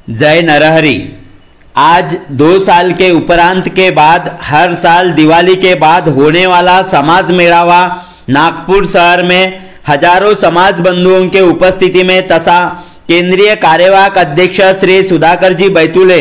जय नरहरि। आज 2 साल के उपरांत के बाद हर साल दिवाली के बाद होने वाला समाज मेळावा नागपुर शहर में हजारों समाज बंधुओं के उपस्थिति में तथा केंद्रीय कार्यवाहक अध्यक्ष श्री सुधाकर जी बैतुले,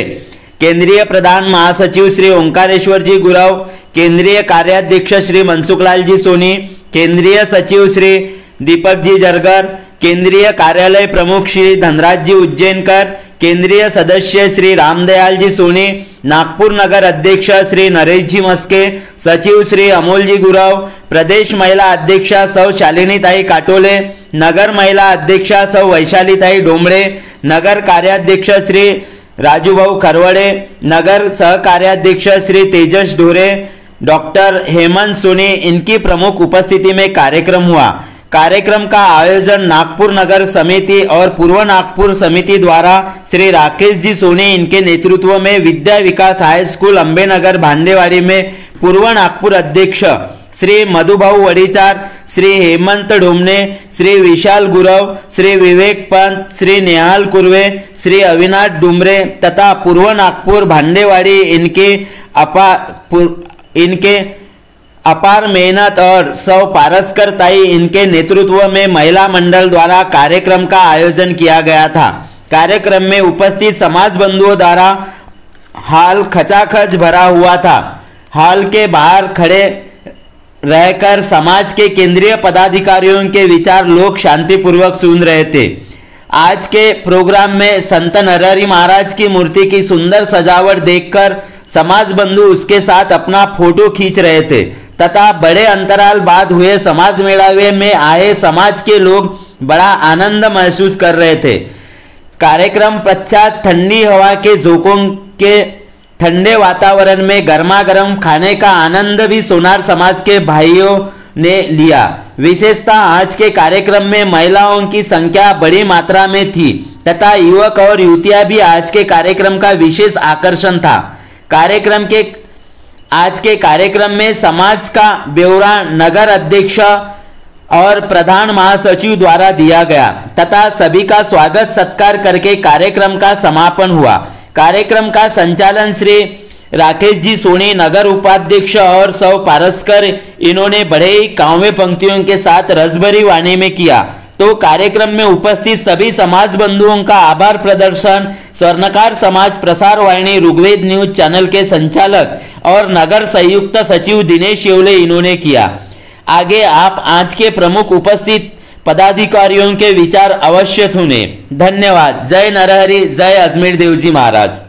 केंद्रीय प्रधान महासचिव श्री ओंकारेश्वर जी गुरव, केंद्रीय कार्याध्यक्ष श्री मनसुखलाल जी सोनी, केंद्रीय सचिव श्री दीपक जी जरगर, केंद्रीय कार्यालय प्रमुख श्री धनराज जी उज्जैनकर, केंद्रीय सदस्य श्री रामदयाल जी सोनी, नागपुर नगर अध्यक्ष श्री नरेश जी मस्के, सचिव श्री अमोल जी गुरव, प्रदेश महिला अध्यक्षा सौ शालिनीताई काटोले, नगर महिला अध्यक्षा सौ वैशालीताई डोमड़े, नगर कार्याध्यक्ष श्री राजूभाऊ खरवड़े, नगर सहकार्याध्यक्ष श्री तेजस ढोरे, डॉक्टर हेमंत सोनी, इनकी प्रमुख उपस्थिति में कार्यक्रम हुआ। कार्यक्रम का आयोजन नागपुर नगर समिति और पूर्व नागपुर समिति द्वारा श्री राकेश जी सोनी इनके नेतृत्व में विद्या विकास हाई स्कूल अंबेनगर भांडेवाड़ी में पूर्व नागपुर अध्यक्ष श्री मधुभाऊ वड़ीचार, श्री हेमंत ढोमने, श्री विशाल गुरव, श्री विवेक पंत, श्री नेहाल कुर्वे, श्री अविनाश डुमरे तथा पूर्व नागपुर भांडेवाड़ी इनके अपार मेहनत और सौ पारस्कर ताई इनके नेतृत्व में महिला मंडल द्वारा कार्यक्रम का आयोजन किया गया था। कार्यक्रम में उपस्थित समाज बंधुओं द्वारा हॉल खचाखच भरा हुआ था। हॉल के बाहर खड़े रहकर समाज के केंद्रीय पदाधिकारियों के विचार लोग शांतिपूर्वक सुन रहे थे। आज के प्रोग्राम में संत नरहरि महाराज की मूर्ति की सुंदर सजावट देखकर समाज बंधु उसके साथ अपना फोटो खींच रहे थे तथा बड़े अंतराल बाद हुए समाज मेळावे में आए समाज के लोग बड़ा आनंद महसूस कर रहे थे। कार्यक्रम पश्चात ठंडी हवा के झोंकों के ठंडे वातावरण में गर्मा गर्म खाने का आनंद भी सोनार समाज के भाइयों ने लिया। विशेषतः आज के कार्यक्रम में महिलाओं की संख्या बड़ी मात्रा में थी तथा युवक और युवतियां भी आज के कार्यक्रम का विशेष आकर्षण था। आज के कार्यक्रम में समाज का ब्यौरा नगर अध्यक्ष और प्रधान महासचिव द्वारा दिया गया तथा सभी का स्वागत सत्कार करके कार्यक्रम का समापन हुआ। कार्यक्रम का संचालन श्री राकेश जी सोनी नगर उपाध्यक्ष और सौ पारस्कर इन्होंने बड़े ही काव्य पंक्तियों के साथ रसभरी वाणी में किया। तो कार्यक्रम में उपस्थित सभी समाज बंधुओं का आभार प्रदर्शन स्वर्णकार समाज प्रसार वाहिनी ऋग्वेद न्यूज चैनल के संचालक और नगर संयुक्त सचिव दिनेश येवले इन्होंने किया। आगे आप आज के प्रमुख उपस्थित पदाधिकारियों के विचार अवश्य सुने। धन्यवाद। जय नरहरि, जय अजमेर देव जी महाराज।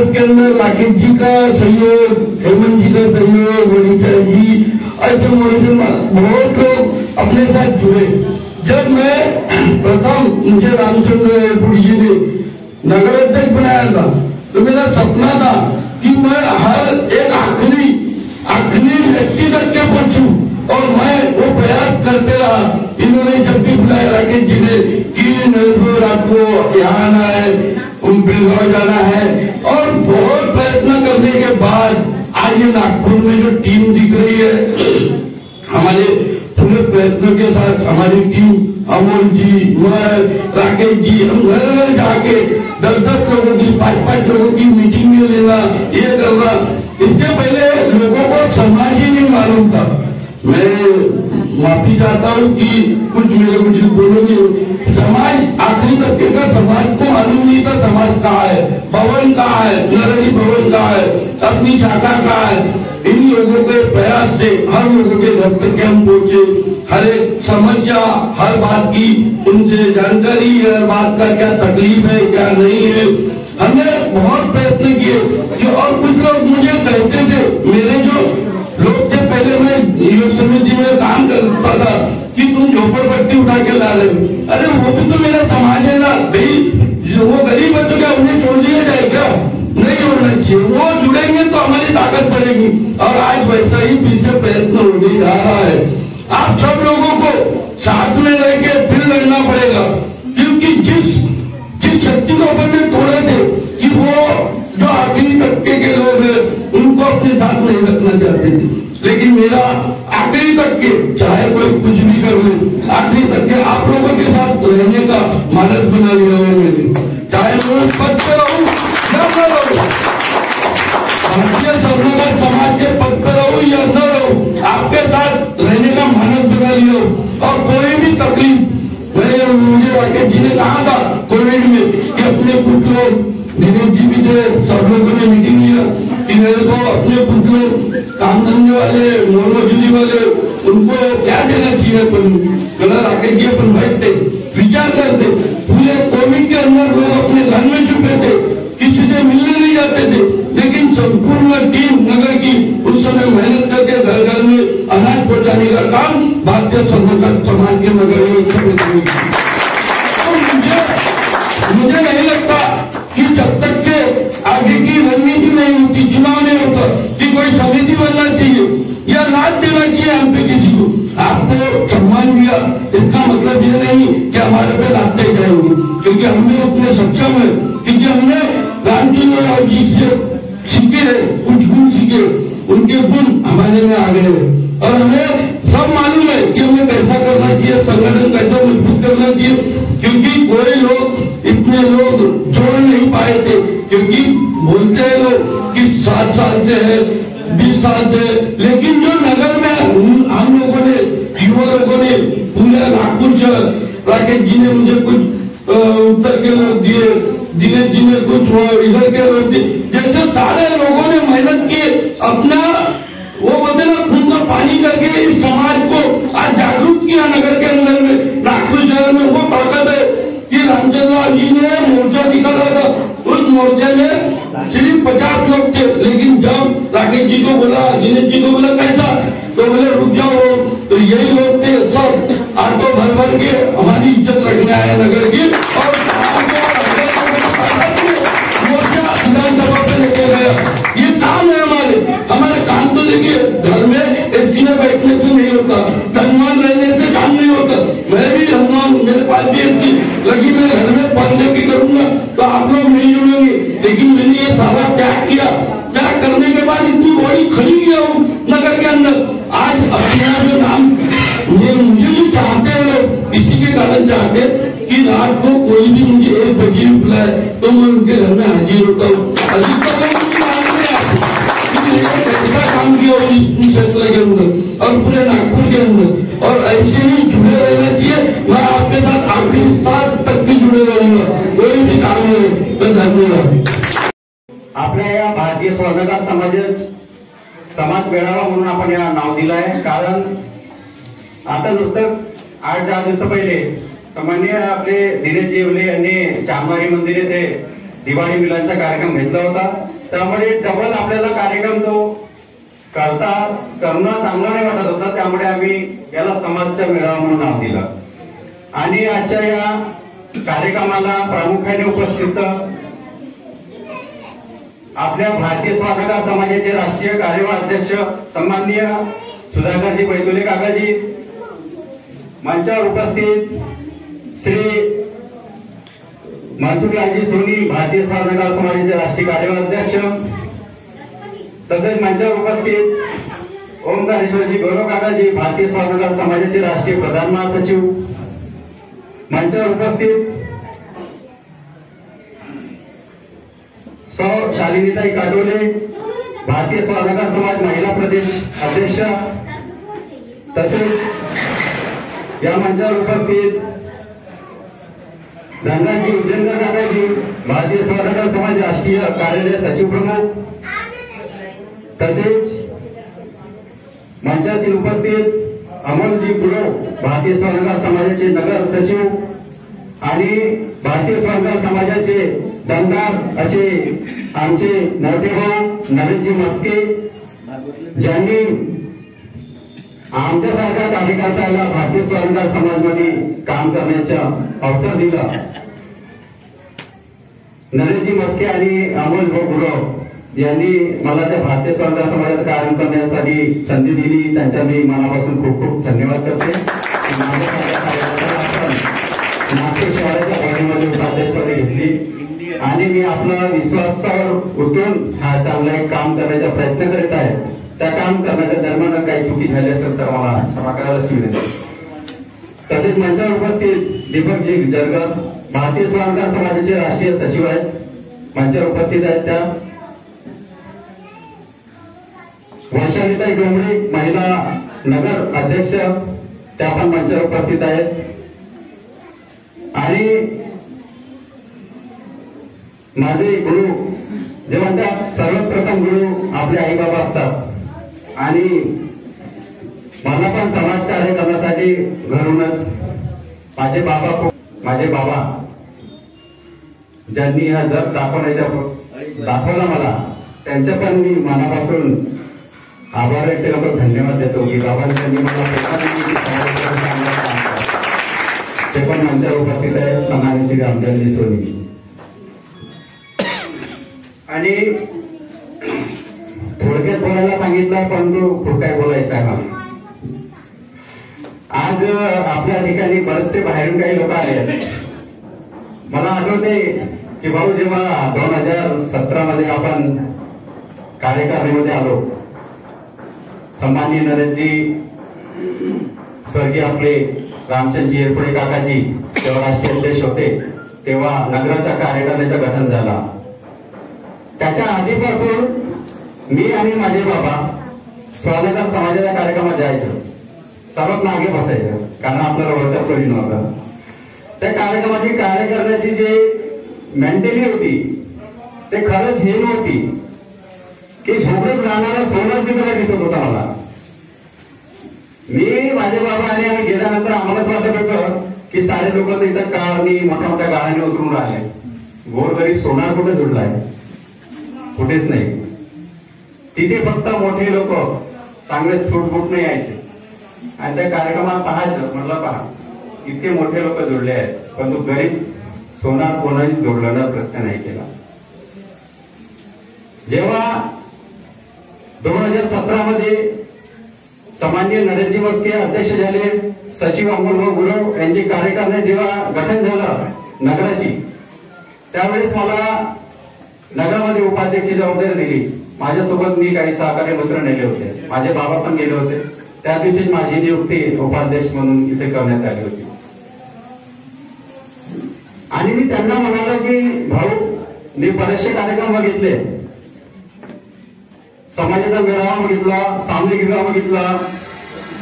के अंदर राकेश जी का सहयोग, हेमंत जी का सहयोग, वड़ीचार जी, ऐसे बहुत लोग अपने साथ जुड़े। जब मैं प्रथम मुझे रामचंद्र पुरी जी ने नगर अध्यक्ष बनाया था तो मेरा सपना था कि मैं हर एक आखिरी व्यक्ति तक के पहुंचूं और मैं वो प्रयास करते रहा। इन्होंने जब भी बुलाया राकेश जी ने कि आपको यहाँ आना है, बेलगांव जाना है और बहुत प्रयत्न करने के बाद आज ये नागपुर में जो टीम दिख रही है, हमारे पूरे प्रयत्नों के साथ हमारी टीम अमोल जी, मैं, राकेश जी, हम घर घर जाके 10-10 लोगों की 5-5 लोगों की मीटिंग में लेना, ये करना। इसके पहले लोगों को समाज ही नहीं मालूम था। मैं माफी चाहता हूँ कि कुछ बोलोगे। समाज आखिरी तबके का समाज को मालूम नहीं था समाज कहाँ है, भवन कहाँ है, नरहरि भवन कहाँ है, अपनी शाखा कहाँ है। इन लोगों के प्रयास से हर लोगों के घर तक हम पहुंचे। हर एक समस्या, हर बात की उनसे जानकारी, हर बात का क्या तकलीफ है, क्या नहीं है, हमने बहुत प्रयत्न किए। और कुछ लोग मुझे कहते थे, मेरे जो लोग थे, पहले मैं युवक समिति में काम करता था कि तुम झोपड़पट्टी उठा के ला रहे हो। अरे वो भी तो मेरा समाज है ना भाई, वो गरीब बच्चों क्या उन्हें छोड़ दिया जाए क्या? नहीं होना चाहिए। वो जुड़ेंगे तो हमारी ताकत बढ़ेगी। और आज वैसा ही पीछे प्रयत्न होने जा रहा है। आप सब लोगों को साथ में रह के फिर लड़ना पड़ेगा, क्योंकि जिस शक्ति को अपन तोड़े थे कि वो जो आखिरी तबके के लोग हैं उनको अपने साथ नहीं रखना चाहते थे। लेकिन मेरा आखिरी तक के, चाहे कोई कुछ भी कर ले, आखिरी तक के आप लोगों के साथ रहने का मानस बना लिया। राकेश जी ने कहा था कोविड में कि अपने पुत्र दिनेश जी भी थे, सब लोगों ने मीटिंग लिया कि मेरे को अपने पुत्र काम धंधे वाले मोल मजूरी वाले उनको क्या देना चाहिए। बोला राकेश जी अपन बैठते विचार करते, पूरे कोविड के अंदर लोग अपने घर में छुपे थे, किसी से मिलने नहीं जाते थे, लेकिन संपूर्ण टीम नगर की उस समय मेहनत करके घर घर में अनाज पहुंचाने का काम भारतीय समाज के नगर में मुझे नहीं लगता कि जब तक के आगे की रणनीति नहीं होती, चुनाव नहीं होता, कि कोई समिति बनना चाहिए या लाभ देना चाहिए हम पे किसी को। आपको सम्मान दिया इसका मतलब ये नहीं कि हमारे पे लाते जाएंगे, क्योंकि हमने उतने सक्षम है, क्योंकि हमने रामचंद्र राव जी से सीखे, कुछ गुण सीखे, उनके गुण हमारे में आ गए हैं और हमें सब मालूम है कि हमें कैसा करना चाहिए, संगठन कैसा मजबूत करना चाहिए। क्योंकि कोई लोग इतने लोग जोड़ नहीं पाए थे, क्योंकि बोलते हैं लोग कि 7 साल से है, 20 साल से, लेकिन जो नगर में हम लोगों ने, युवा लोगों ने, पूरे नागपुर शहर, राकेश जी ने मुझे कुछ उत्तर के लोग दिए, दिनेश जी ने कुछ इधर के लोग दिए, जैसे सारे लोगों ने मेहनत की, अपना वो बोलते ना खून का पानी करके इस समाज को आज जागरूक किया नगर के अंदर में, नागपुर शहर में। वो ताकत है कि रामचंद्र जी ने मोर्चा निकाला था, उस मोर्चे में सिर्फ 50 लोग थे, लेकिन जब राकेश जी को बोला, दिनेश जी को बोला कैसा, तो बोले रुक जाओ, तो यही लोग थे सब आटो भर भर के हमारी इज्जत रखने आए नगर की, और मोर्चा विधानसभा पे लेके गया। ये काम है हमारे काम तो देखिए, घर में एसी में बैठने से नहीं होता, धनवान रहने से काम नहीं होता। मैं भी धनवान, मेरे पास भी एसी लगी, मैं घर में पढ़ने भी करूंगा तो आप लोग नहीं जुड़ेंगे, लेकिन मैंने ये सारा त्याग किया। त्याग करने के बाद इतनी बड़ी खड़ी किया हूँ नगर के अंदर। आज अपने जो नाम मुझे जो चाहते हैं लोग, इसी के कारण चाहते कि रात को कोई भी मुझे 1 बजे बुलाए तो मैं उनके घर में हाजिर होता हूँ। ऐसा काम किया क्षेत्र के अंदर और पूरे नागपुर के अंदर, और ऐसे ही जुड़े रहना चाहिए। मैं आपके साथ आखिरी साल तक भी जुड़े रहूंगा, कोई भी काम नहीं तो धन्यवाद। आपल्या या भारतीय स्वर्णकार समाज मेळावा म्हणून आपण या नाव दिलं आहे, कारण आता नुसतं 8-10 दिवस पहिले सामान्य आपले दिनेश जेवले यांनी चांदवारी मंदिर येथे दिवाळी मिलनचा कार्यक्रम घेतला होता। त्यामुळे डबल आपल्याला कार्यक्रम तो करणं चांगलं नाही वाटत होता, त्यामुळे आम्ही याला समाजचा मेळावा म्हणून नाव दिलं। आणि आजच्या या कार्यक्रमाला प्रामुख्याने उपस्थित आपल्या भारतीय स्वागतकार समाजाचे राष्ट्रीय कार्यवाह अध्यक्ष सन्माननीय सुधाकरजी बैतुले काकाजी, मंचावर उपस्थित श्री मनसुखलालजी सोनी, भारतीय स्वागतकार समाजाचे राष्ट्रीय कार्यवाह अध्यक्ष, तसेच मंचावर उपस्थित ओमकारेश्वरजी गौरव काकाजी, भारतीय स्वागतकार समाजाचे राष्ट्रीय प्रधान महासचिव, मंचावर उपस्थित सौ शालिनीताई काटोले, भारतीय स्वागतकार समाज महिला प्रदेश अध्यक्ष, तसेच या मंचावर उपस्थित धनराजी उज्जैनकर काकाजी, भारतीय स्वागतकार समाज राष्ट्रीय कार्यालय सचिव प्रमुख, तसेच मंचाशी उपस्थित अमोलजी गुरव, भारतीय स्वागतकार समाजाचे नगर सचिव आणि भारतीय स्वागतकार समाजाचे दमदार असे आमचे मोठे भाऊ नवीनजी मस्के, ज्यांनी आमच्यासारख्या कार्यकर्त्याला भारतीय स्वागतकार समाजमध्ये काम करण्याचा अवसर दिला। नरेशजी मस्के आणि अमोल गुरव यांनी मला त्या भारतीय स्वागतकार समाजात काम करण्यासाठी संधी दिली, त्यांच्या मी मनापासून खूप खूप धन्यवाद करते। नागपूर शहराच्या बॉडीमध्ये उपाध्यक्षपदी घेतली आणि मी आपला विश्वासावर उतरून हा चांगला एक काम करण्याचा प्रयत्न करीत आहे। त्या काम करण्याच्या दरम्यान काही चुकी झाली असेल तर मला क्षमा करायला विनंती। तसेच मंचावर उपस्थित दीपकजी जरगर, भारतीय स्वागतकार समाजाचे राष्ट्रीय सचिव आहेत, मंचावर उपस्थित आहेत त्या वैशालीताई डोंगरे, महिला नगर अध्यक्ष, त्या पण मंचावर उपस्थित आहेत। आणि माझे गुरु जे म्हणतात सर्वात प्रथम गुरु आपले आई बाबा असतात आणि मला पण समाज कार्य करण्यासाठी घरूनच माझे बाबा ज्यांनी हा जग दाखवला मला त्यांच्या पण मी मनापासून आभार व्यक्त करतो, धन्यवाद देतो की बाबांनी त्यांनी मला ते पण मंचावर उपस्थित आहे सन्माननीय श्री रामचंद्रजी सोनी. आणि थोडक्यात बोलायला सांगितलं परंतु खूप काय बोलायचं आहे मला. आज आपल्या ठिकाणी बरेचसे बाहेरून काही लोक आले. मला आठवते की भाऊ जेव्हा 2017 मध्ये आपण कार्यकारिणीमध्ये आलो, सन्माननीय नरेंद्रजी स्वर्गीय आपले रामचंद्रजी एरपुडे काकाजी तेव्हा राष्ट्रीय अध्यक्ष होते, तेव्हा नगराचा कार्यकारिणीचं गठन झाला. त्याच्या आधीपासून मी आणि माझे बाबा स्वागत समाजाच्या कार्यक्रमात जायचो, सर्वात मागे बसायचं कारण आपल्याला ओळखत कोणी नव्हतं. त्या कार्यक्रमाची कार्य करण्याची जी मेंटॅलिटी होती ते खरंच हे नव्हती की झोपडीत राहणारा सोनार मी त्याला दिसत होता मला. मी माझे बाबा आणि आम्ही गेल्यानंतर आम्हालाच वाटत होतं की सारे लोक तर इथं कारनी मोठ्या मोठ्या गाड्याने उतरून राहिले, गोरगरीब सोनार कुठे जुडलाय, कुठेच नाही. तिथे फक्त मोठे लोक चांगले सुटफुट नाही यायचे आणि त्या कार्यक्रमात पाहायचं म्हटलं पहा इतके मोठे लोक जोडले आहेत परंतु गरीब सोनार कोणाही जोडण्याचा प्रयत्न नाही केला. जेव्हा 2017 मध्ये सन्माननीय नरेंद्रजी मस्के अध्यक्ष झाले, सचिव अमोल गुरव यांची कार्यकारिणी जेव्हा गठन झालं नगराची, त्यावेळेस मला नगरामध्ये उपाध्यक्षी जबाबदारी दिली. माझ्यासोबत मी काही सहकारी मित्र नेले होते, माझे बाबा पण गेले होते. त्या दिवशीच माझी नियुक्ती उपाध्यक्ष म्हणून इथे करण्यात आली होती. आणि मी त्यांना म्हणालो की भाऊ मी बरेचसे कार्यक्रम बघितले, समाजाचा मेळावा बघितला, सामूहिक विवाह बघितला.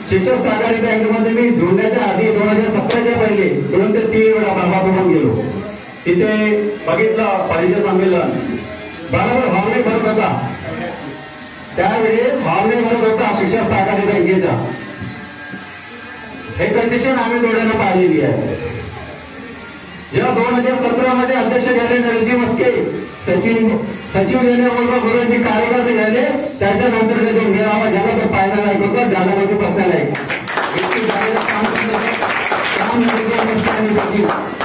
शिक्षक सहकारी बँकेमध्ये मी जोडण्याच्या आधी 2017च्या पहिले 2 ते 3 वेळा बाबासोबत गेलो. तिथे बघितलं परिचय संमेलन, बरोबर भावने भरत होता. त्यावेळेस भावने भरत होता शिक्षक सहकारी बँकेचा. हे कंडिशन आम्ही डोळ्यानं पाहिलेली आहे. जेव्हा 2017 मध्ये अध्यक्ष झाले नरेंद्रजी मस्के, सचिव झाले गुरुजी कार्यकर्ते झाले, त्याच्यानंतर जो मेळावा झाला तो पाहण्यालायक होता, जागामध्ये बसण्यालायक.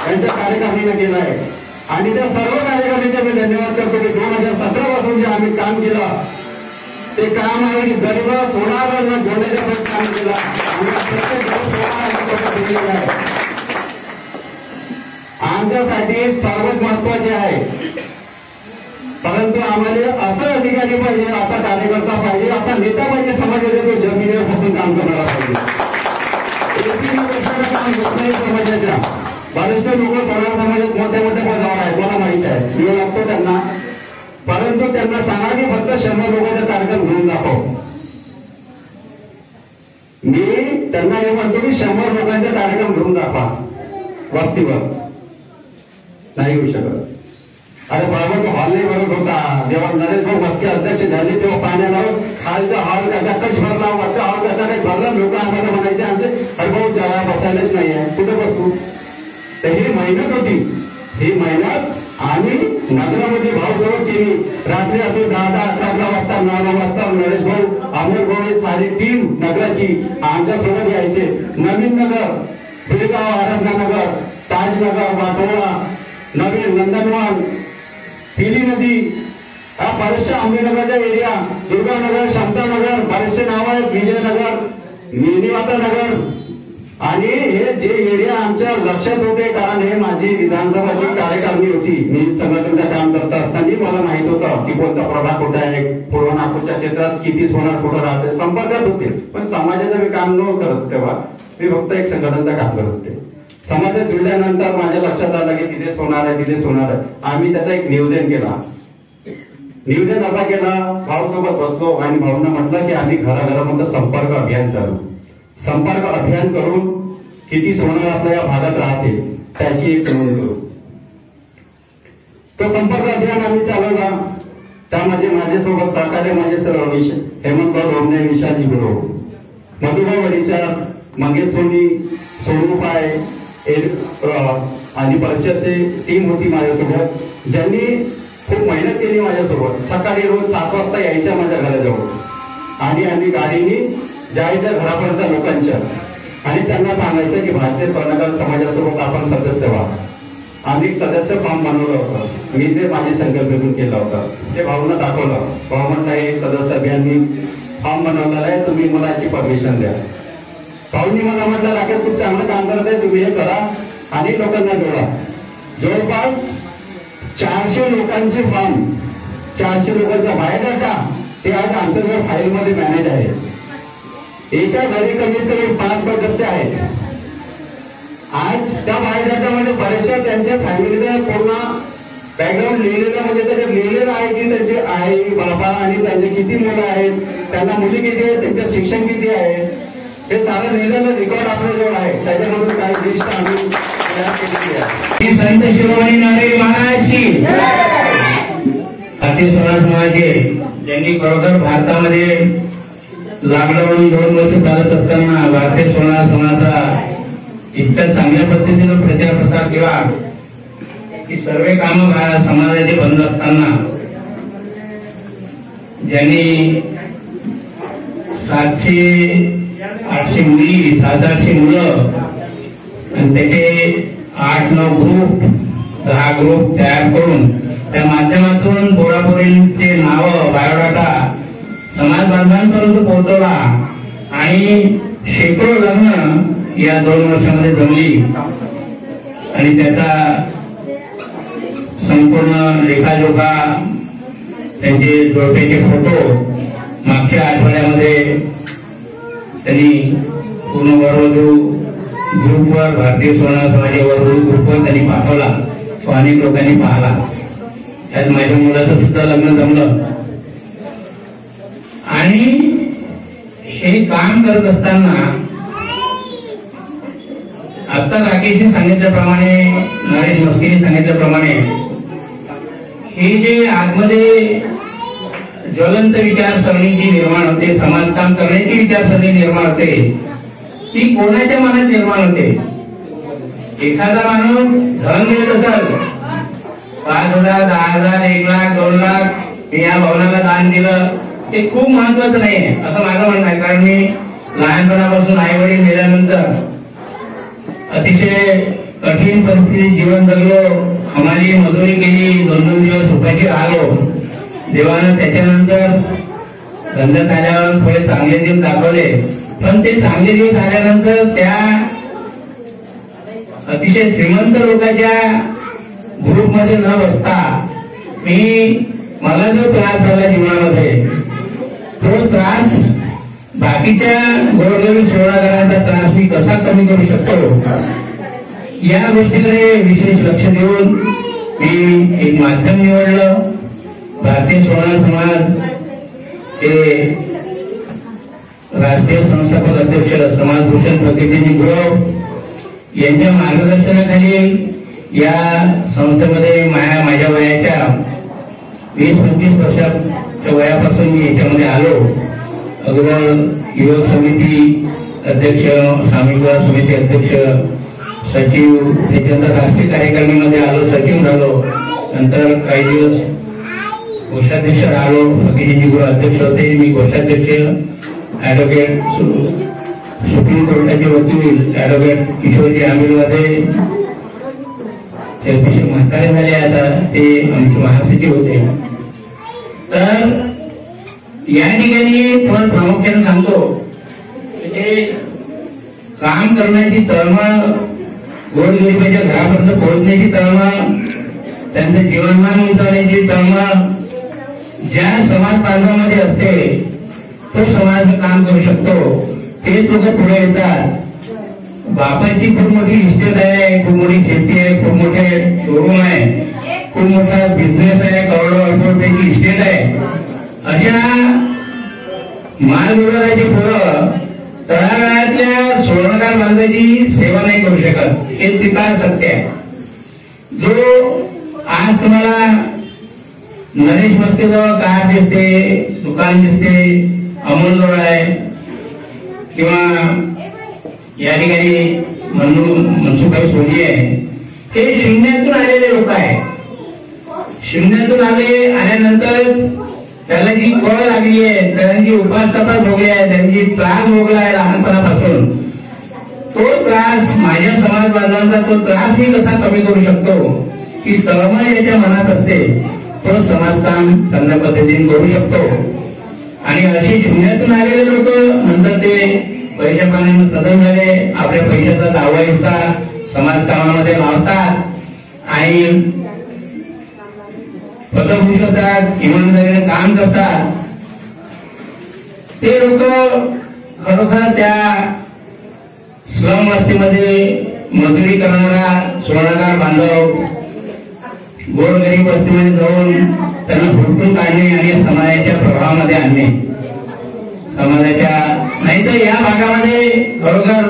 यांच्या कार्यकारिणीने केलं आहे आणि त्या सर्व कार्यकारिणीचे मी धन्यवाद करतो की 2017 पासून जे आम्ही काम केलं ते काम आहे की गरीब सोनारला जोडण्याचा प्रयत्न आम्ही केला आणि प्रत्येक सोनार आहे. आमच्यासाठी सर्वात महत्वाचे आहे, परंतु आम्हाला असं अधिकारी पाहिजे, असा कार्यकर्ता पाहिजे, असा नेता पाहिजे समाजाचा जो जमिनीवर बसून काम करणारा पाहिजे. काम होत नाही समाजाच्या. बरेचसे लोक सोनार समाजात मोठ्या मोठ्या पदावर आहेत, मला माहित आहे, मी लागतो त्यांना, परंतु त्यांना सांगा की फक्त 100 लोकांचा कार्यक्रम घेऊन दाखव. मी त्यांना हे म्हणतो की 100 लोकांचा कार्यक्रम घेऊन दाखवा वस्तीवर, नाही होऊ शकत. अरे बाबा तो हॉल नाही भरत होता. जेव्हा नरेंद्र मस्के अध्यक्ष झाले तेव्हा पाण्याला खालचा हॉल त्याचा कच भरला, वरचा हॉल त्याचा काही भरला. लोक आम्हाला म्हणायचे आमचे अरे भाऊ जरा बसायलाच नाही आहे, कुठे बसू. तर ही मेहनत होती, ही मेहनत आम्ही नगरामध्ये भाऊसोबत केली. रात्री अजून 10-11 वाजता 9 वाजता नरेश भाऊ, अमोल भाऊ ही सारी टीम नगराची आमच्या सोबत यायचे. नवीन नगर, बेळगाव, आराधनानगर, ताजनगर, वाटोळा, नवीन नंदनवन, पिली नदी, हा बरेचशा आंबेनगरच्या एरिया, दुर्गानगर, शांतानगर, बरेचसे नाव आहेत, विजयनगर, मिनीमाता नगर. आणि हे जे एरिया आमच्या लक्षात होते कारण हे माझी विधानसभाची कार्यकारिणी होती. मी संघटनेचं काम करत असताना मला माहित होतं की कोणता प्रभाग कुठे आहे, पूर्व नागपूरच्या क्षेत्रात किती सोनार कुठं राहते, संपर्कात होते. पण समाजाचं मी काम न करत तेव्हा मी फक्त एक संघटनेचं काम करत होते. समाजात जुळल्यानंतर माझ्या लक्षात आलं की तिथे सोनार आहे, तिथे सोनार आहे. आम्ही त्याचं एक नियोजन केला. नियोजन असा केला, भाऊ सोबत बसलो आणि भाऊंना म्हटलं की आम्ही घराघरामध्ये संपर्क अभियान चालू. संपर्क अभियान करून किती सोनं आपल्या या भागात राहते त्याची एक नोंद करू. तो संपर्क अभियान आम्ही चालवला. त्यामध्ये माझ्यासोबत सहकार्य माझे सर्व हेमंतभाऊ ढोमणे, विशाजी गुरु, मधुभाऊ वडीचार, मंगेश सोनी, सोनू पाय आणि परिषदची टीम होती माझ्यासोबत, ज्यांनी खूप मेहनत केली माझ्यासोबत. सकाळी रोज 7 वाजता यायच्या माझ्या घराजवळ आणि आम्ही गाडीने जायच्या घरापर्यंत लोकांच्या आणि त्यांना सांगायचं की भारतीय स्वर्णकार समाजासोबत आपण सदस्य व्हा. आम्ही सदस्य फॉर्म बनवलं होतं. मी ते माझी संकल्पनेतून केला होता. ते भाऊंना दाखवलं. भाऊ म्हणता एक सदस्य अभियान मी फॉर्म बनवलेला आहे, तुम्ही मला याची परमिशन द्या. भाऊंनी मला म्हटलं राकेश खूप चांगलं काम करत आहे, तुम्ही हे करा आणि लोकांना जोडा. जवळपास 400 लोकांचे फॉर्म, 400 लोकांचा बायोडाटा ते आज आमच्याजवळ फाईलमध्ये मॅनेज आहे. एका घरी कमीत कमी 5 सदस्य आहेत. आज त्या बायोडाटामध्ये बऱ्याचशा त्यांच्या फॅमिलीचा पूर्ण बॅकग्राऊंड लिहिलेलं, म्हणजे त्याच्यात लिहिलेलं आहे की त्यांचे आई बाबा आणि त्यांचे किती मुलं आहेत, त्यांना मुली किती आहेत, त्यांचं शिक्षण किती आहे, हे सारं लिहिलेलं रेकॉर्ड आपल्याजवळ आहे. त्याच्यामधून काही लिस्ट आम्ही तयार केलेली आहे. संत शिरोमणी नारायण महाराज की भारतीय सोळा समाजाचे ज्यांनी खरोखर भारतामध्ये लॉकडाऊन 2 वर्ष चालत असताना भारतीय सोळा समाजाचा इतक्या चांगल्या पद्धतीनं प्रचार प्रसार केला की सर्व कामं समाजाचे बंद असताना ज्यांनी 700-800 मुली, 700-800 मुलं आणि त्याचे 8-9 ग्रुप, 10 ग्रुप तयार करून त्या माध्यमातून पोरापोरींचे नावं, बायोडाटा समाज बांधवांपर्यंत पोहोचवला आणि शेकडो लग्न या 2 वर्षामध्ये जमली आणि त्याचा संपूर्ण लेखाजोखा, त्यांचे जोडप्याचे फोटो मागच्या आठवड्यामध्ये त्यांनी पूर्ण वरवधू ग्रुपवर, भारतीय सोळा समाजाच्या वरवधू ग्रुपवर त्यांनी पाठवला. तो अनेक लोकांनी पाहिला. त्यात माझ्या मुलाचं सुद्धा लग्न जमलं. आणि हे काम करत असताना आता राकेशने सांगितल्याप्रमाणे, नरेश मस्कीने सांगितल्याप्रमाणे हे जे आतमध्ये ज्वलंत विचारसरणी जी निर्माण होते, समाजकाम करण्याची विचारसरणी निर्माण होते, ती कोणाच्या मनात निर्माण होते. एखादा माणूस धन मिळत असेल, 5,000, 10,000, 1,00,000, 2,00,000 मी या भवनाला दान दिलं, ते खूप महत्वाचं नाही असं माझं म्हणणं आहे. कारण मी लहानपणापासून आई वडील मेल्यानंतर अतिशय कठीण परिस्थितीत जीवन जगलो, हमाली मजुरी केली, 2-2 दिवस उपाशी राहिलो. देवानं त्याच्यानंतर गंधत आल्यावर थोडे चांगले दिवस दाखवले. पण ते चांगले दिवस आल्यानंतर त्या अतिशय श्रीमंत लोकांच्या ग्रुपमध्ये न बसता मला जो त्रास झाला जीवनामध्ये, तो त्रास बाकीच्या गोरगरीब सेवादारांचा त्रास मी कसा कमी करू शकतो, या गोष्टीकडे विशेष लक्ष देऊन मी एक माध्यम निवडलं. भारतीय सोळा समाज हे राष्ट्रीय संस्थापक अध्यक्ष समाजभूषण प्रकृतीजी गुरव यांच्या मार्गदर्शनाखाली या संस्थेमध्ये माझ्या वयाच्या 20-25 वर्षाच्या वयापासून मी याच्यामध्ये आलो. अगोदर युवक समिती अध्यक्ष, सामूहिक समिती अध्यक्ष, सचिव, त्याच्यानंतर राष्ट्रीय कार्यकारिणीमध्ये आलो, सचिव झालो. नंतर काही दिवस कोषाध्यक्ष राहिलो. फकीरजी गुरु अध्यक्ष होते, मी कोषाध्यक्ष. ऍडव्होकेट सुप्रीम कोर्टाचे वकील ऍडव्होकेट किशोरजी आमिरवादे ते अतिशय म्हातारे झाले, आता ते आमचे महासचिव होते. तर या ठिकाणी पण प्रामुख्याने सांगतो, म्हणजे काम करण्याची तळमळ, गोरगरिबाच्या घरापर्यंत पोहोचण्याची तळमळ, त्यांचं जीवनमान उंचावण्याची तळमळ ज्या समाज बांधवामध्ये असते, तो समाज काम करू शकतो. तेच लोक पुढे येतात. बापाची खूप मोठी इस्टेट आहे, खूप मोठी शेती आहे, खूप मोठे शोरूम आहे, खूप मोठा बिझनेस आहे, करोडो इस्टेट आहे. अशा मालविभागाची पोरं तळागाळातल्या स्वर्णकार बांधवाची सेवा नाही करू शकत, हे तिथं सत्य आहे. जो आज तुम्हाला नरेश मस्केजवळ कार दिसते, दुकान दिसते, अमोलजवळ आहे किंवा या ठिकाणी मनसुखभाई सोनी आहे, हे शून्यातून आलेले लोक आहे. शून्यातून आल्यानंतर त्याला जी कळ लागली आहे, त्यांची उपास तपास भोगली आहे, त्यांची त्रास भोगला आहे लहानपणापासून, तो त्रास माझ्या समाज बांधवांचा तो त्रास मी कसा कमी करू शकतो, की तळमळ याच्या मनात असते, तो समाजकाम चांगल्या पद्धतीने करू शकतो. आणि अशी शून्यातून आलेले लोक नंतर ते पैशा पाण्याने सदन झाले, आपल्या पैशाचा 10वा हिस्सा समाजकामामध्ये लावतात आणि पदभूषण होतात, इमानदारीने काम करतात. ते लोक खरोखर त्या श्रम वस्तीमध्ये मजुरी करणारा स्वर्णकार बांधव गोरगरीब वस्तीमध्ये जाऊन त्यांना हुडकून काढणे आणि समाजाच्या प्रभावामध्ये आणणे. समाजाच्या नाहीतर या भागामध्ये खरोखर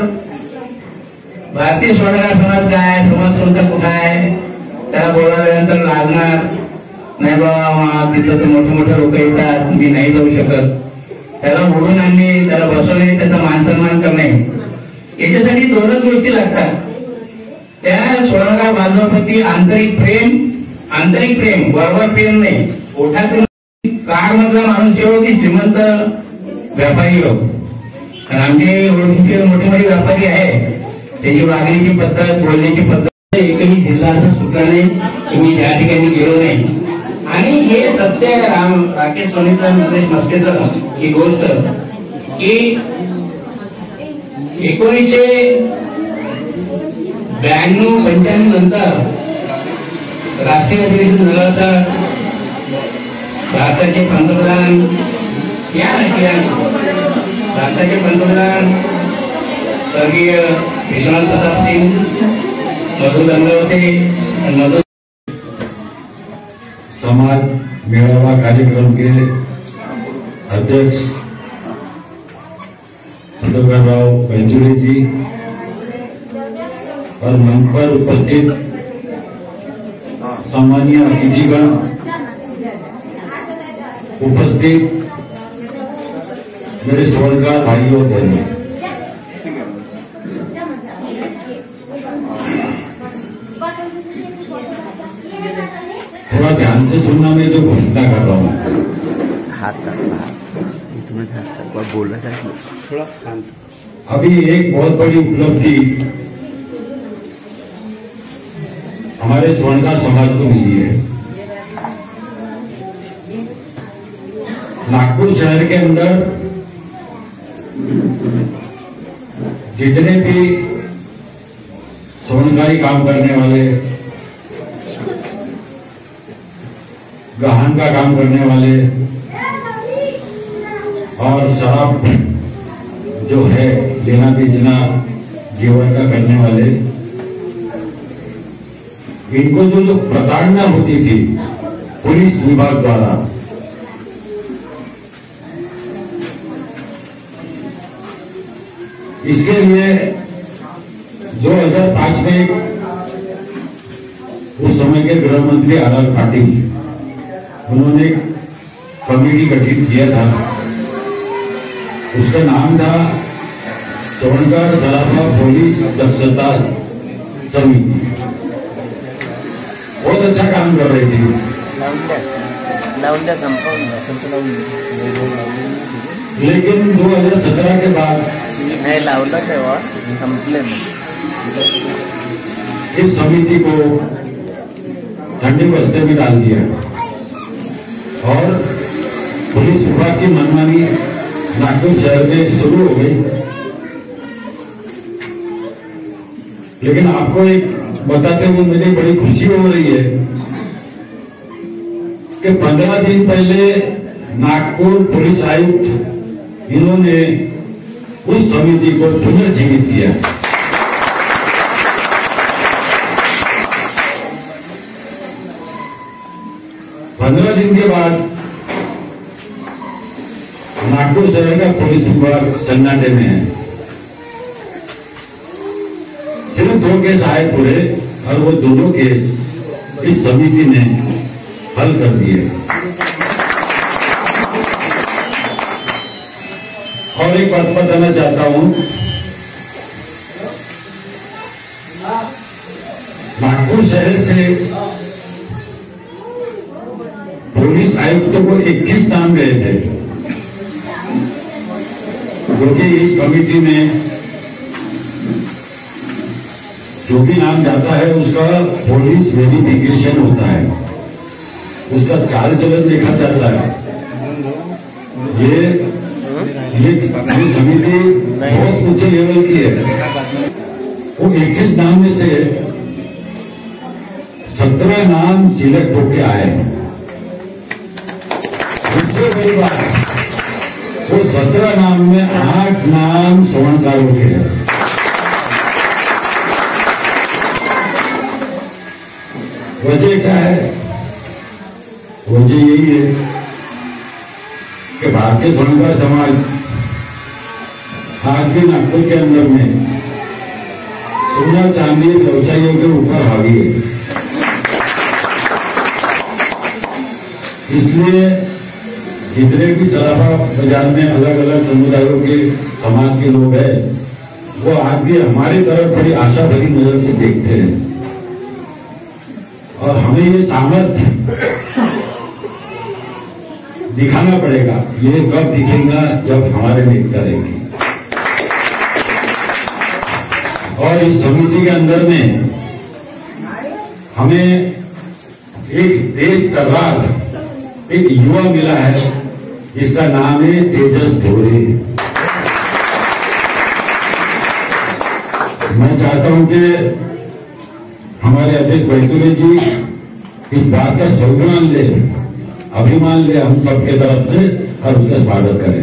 भारतीय स्वर्णकार समाज काय, समाज संस्था कुठं आहे, त्याला बोलावल्यानंतर लागणार नाही बाबा, तिथं ते मोठे मोठे लोक येतात, मी नाही जाऊ शकत. त्याला ओढून आणणे, त्याला बसवणे, त्याचा मान सन्मान करणे, याच्यासाठी 2च गोष्टी लागतात. त्या स्वर्णकार बांधवाप्रती आंतरिक प्रेम, वरवर प्रेम नाही, ओठातून कार मधला माणूस येऊ की श्रीमंत व्यापारी हो. कारण आमचे ओळखीचे मोठे मोठे व्यापारी आहे, त्याची वागण्याची पद्धत, बोलण्याची पद्धत एकही जिल्हा असं सुटला नाही की मी या ठिकाणी गेलो नाही. आणि हे सत्य आहे राकेश सोनीचं, नरेश मस्केचं ही गोष्ट, की 1992-95 नंतर राष्ट्रीय अधिवेशन झालं तर भारताचे पंतप्रधान स्वर्गीय विश्वनाथ प्रताप सिंग मधु गंगावते आणि मधु समाज मेळावा कार्यक्रम के अध्यक्ष सदगरराव बैंजुरे जी और मंच पर उपस्थित सम्मानीय अतिथिगण, उपस्थित मेरे स्वर्णकार भाइयों बहनों, थोड़ा ध्यान से सुनना, मैं जो घोषणा कर रहा हूँ. बोल रहा था थोड़ा शांत. अभी एक बहुत बड़ी उपलब्धि हमारे स्वर्णकार समाज को मिली है. नागपुर शहर के अंदर जितने भी स्वर्णकारी काम करने वाले, गहन का काम करने वाले और शराब जो है लेना बेचना जीवन का करने वाले, इनको जो प्रताड़ना होती थी पुलिस विभाग द्वारा, इसके लिए 2005 में उस समय के गृह मंत्री आर पाटिल, उन्होंने एक कमेटी गठित किया था. उसका नाम था स्वर्णकार सराफा पुलिस दक्षता समिति. बहुत अच्छा काम कर रही थी. लेकिन 2017 के बाद इस समिति को ठंडी बस्ते में डाल दिया और पुलिस विभाग की मनमानी नागपुर शहर में शुरू हो गई. लेकिन आपको एक बताते हुए मुझे बड़ी खुशी हो रही है कि 15 दिन पहले नागपुर पुलिस आयुक्त इन्होंने उस समिति को पुनर्जीवित किया. पंद्रह दिन के बाद नागपुर शहर का पुलिस विभाग सन्नाटे में है. 2 केस आए पूरे और वो दोनों केस इस समिति ने हल कर दिए। और एक बात बताना चाहता हूं, नागपुर शहर से पुलिस आयुक्त को 21 नाम गए थे, क्योंकि इस कमेटी में जो भी नाम जाता है उसका पुलिस वेरिफिकेशन होता है, उसका चाल चलन देखा जाता है। ये समिति बहुत ऊंचे लेवल की है। वो 21 नाम में से 17 नाम सिलेक्ट होके आए। सबसे बड़ी बात, वो 17 नाम में 8 नाम स्वर्णकारों के हैं। वजह क्या है? वजह यही है कि भारतीय स्वर्णकार समाज आज भी नागपुर के अंदर में सोना चांदी व्यवसायियों के ऊपर हावी है। इसलिए जितने भी सराफा बाजार में अलग अलग समुदायों के समाज के लोग हैं, वो आज भी हमारी तरफ बड़ी आशा भरी नजर से देखते हैं। और हमें ये सामर्थ्य दिखाना पड़ेगा। ये कब दिखेगा? जब हमारे नेता रहेंगे। और इस समिति के अंदर में हमें एक तेज तर्रार एक युवा मिला है, जिसका नाम है तेजस ढोरे। मैं चाहता हूं कि हमारे अध्यक्ष बैतूले जी इस बात का स्वाभिमान ले, अभिमान ले हम सबके तरफ से, और उसका स्वागत करें।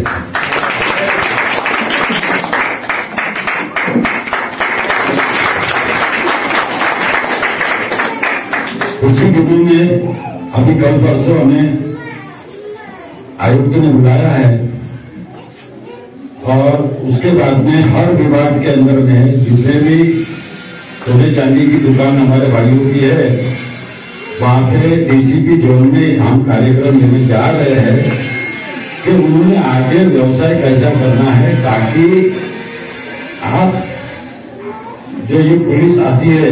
उसी दिनों में अभी कल परसों हमें आयुक्त ने बुलाया है, और उसके बाद में हर विभाग के अंदर में जितने भी सोने चांदी की दुकान हमारे भाइयों की है, वहां पे डीसीपी जोन में हम कार्यक्रम लेने जा रहे हैं कि उन्होंने आगे व्यवसाय कैसा करना है, ताकि आप जो ये पुलिस आती है,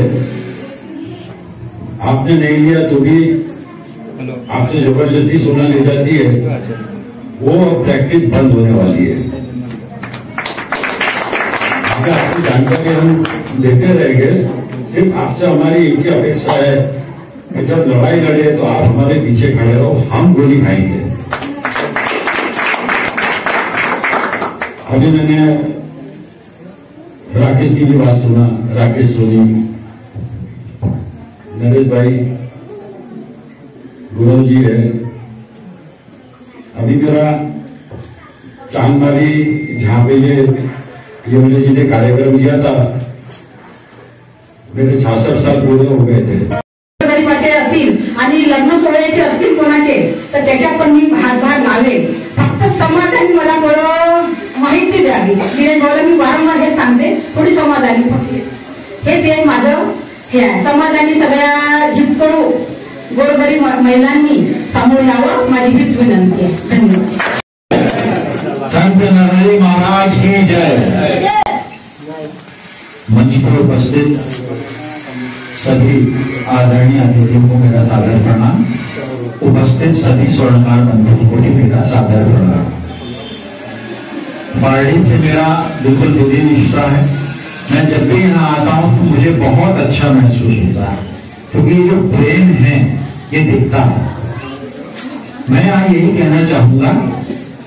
आपने नहीं लिया तो भी आपसे जबरदस्ती सोना ले जाती है, वो प्रैक्टिस बंद होने वाली है। आपकी जानकारी हम देते रहेंगे। सिर्फ आपसे हमारी एक ही अपेक्षा है कि जब लड़ाई लड़े तो आप हमारे पीछे खड़े रहो, हम गोली खाएंगे। अभी मैंने राकेश की भी बात सुना, राकेश सोनी, नरेश भाई, गुरु जी है। अभी मेरा चांदमारी जहां पे ये मुझे जी ने कार्यक्रम दिया था, मेरे 66 साल पूरे हो गए थे। गरीबाचे असतील आणि लग्न सोहळ्याचे असतील कोणाचे, तर त्याच्यात पण मी हातभार लावेल। फक्त समाधानी मला थोडं माहिती द्यावी। मी वारंवार हे सांगते, थोडी समाधानी फक्त हेच आहे माझं हे आहे। समाधानी सगळ्या हित करू, गोरगरीब महिलांनी समोर यावं, माझी हीच विनंती आहे। धन्यवाद। संत नरहरि महाराज की जय। मंच पर उपस्थित सभी आदरणीय अतिथियों को मेरा सादर प्रणाम। उपस्थित सभी स्वर्णकार बंधुओं को भी मेरा सादर प्रणाम। पार्टी से मेरा बिल्कुल दिली रिश्ता है। मैं जब भी यहाँ आता हूँ तो मुझे बहुत अच्छा महसूस होता है, क्योंकि जो प्रेम है ये दिखता है। मैं यहाँ यही कहना चाहूंगा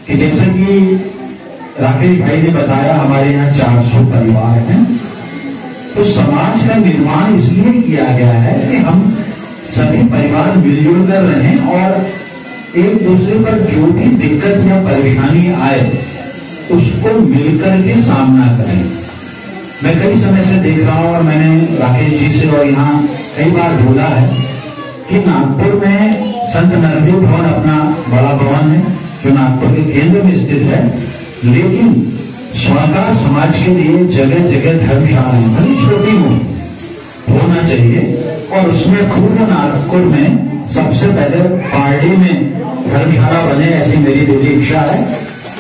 कि जैसा कि राकेश भाई ने बताया, हमारे यहाँ 400 परिवार हैं, तो समाज का निर्माण इसलिए किया गया है कि हम सभी परिवार मिलजुल कर रहें और एक दूसरे पर जो भी दिक्कत या परेशानी आए उसको मिलकर के सामना करें। मैं कई समय से देख रहा हूं, और मैंने राकेश जी से और यहाँ कई बार बोला है कि नागपुर में संत नरहरि भवन अपना बड़ा भवन है, जो नागपुर के केंद्र में स्थित है, लेकिन स्वर्णकार समाज के लिए जगह जगह धर्मशाला है, भले छोटी हो, होना चाहिए। और उसमें पूर्व नागपुर में सबसे पहले पार्टी में धर्मशाला बने, ऐसी मेरी दिली इच्छा है।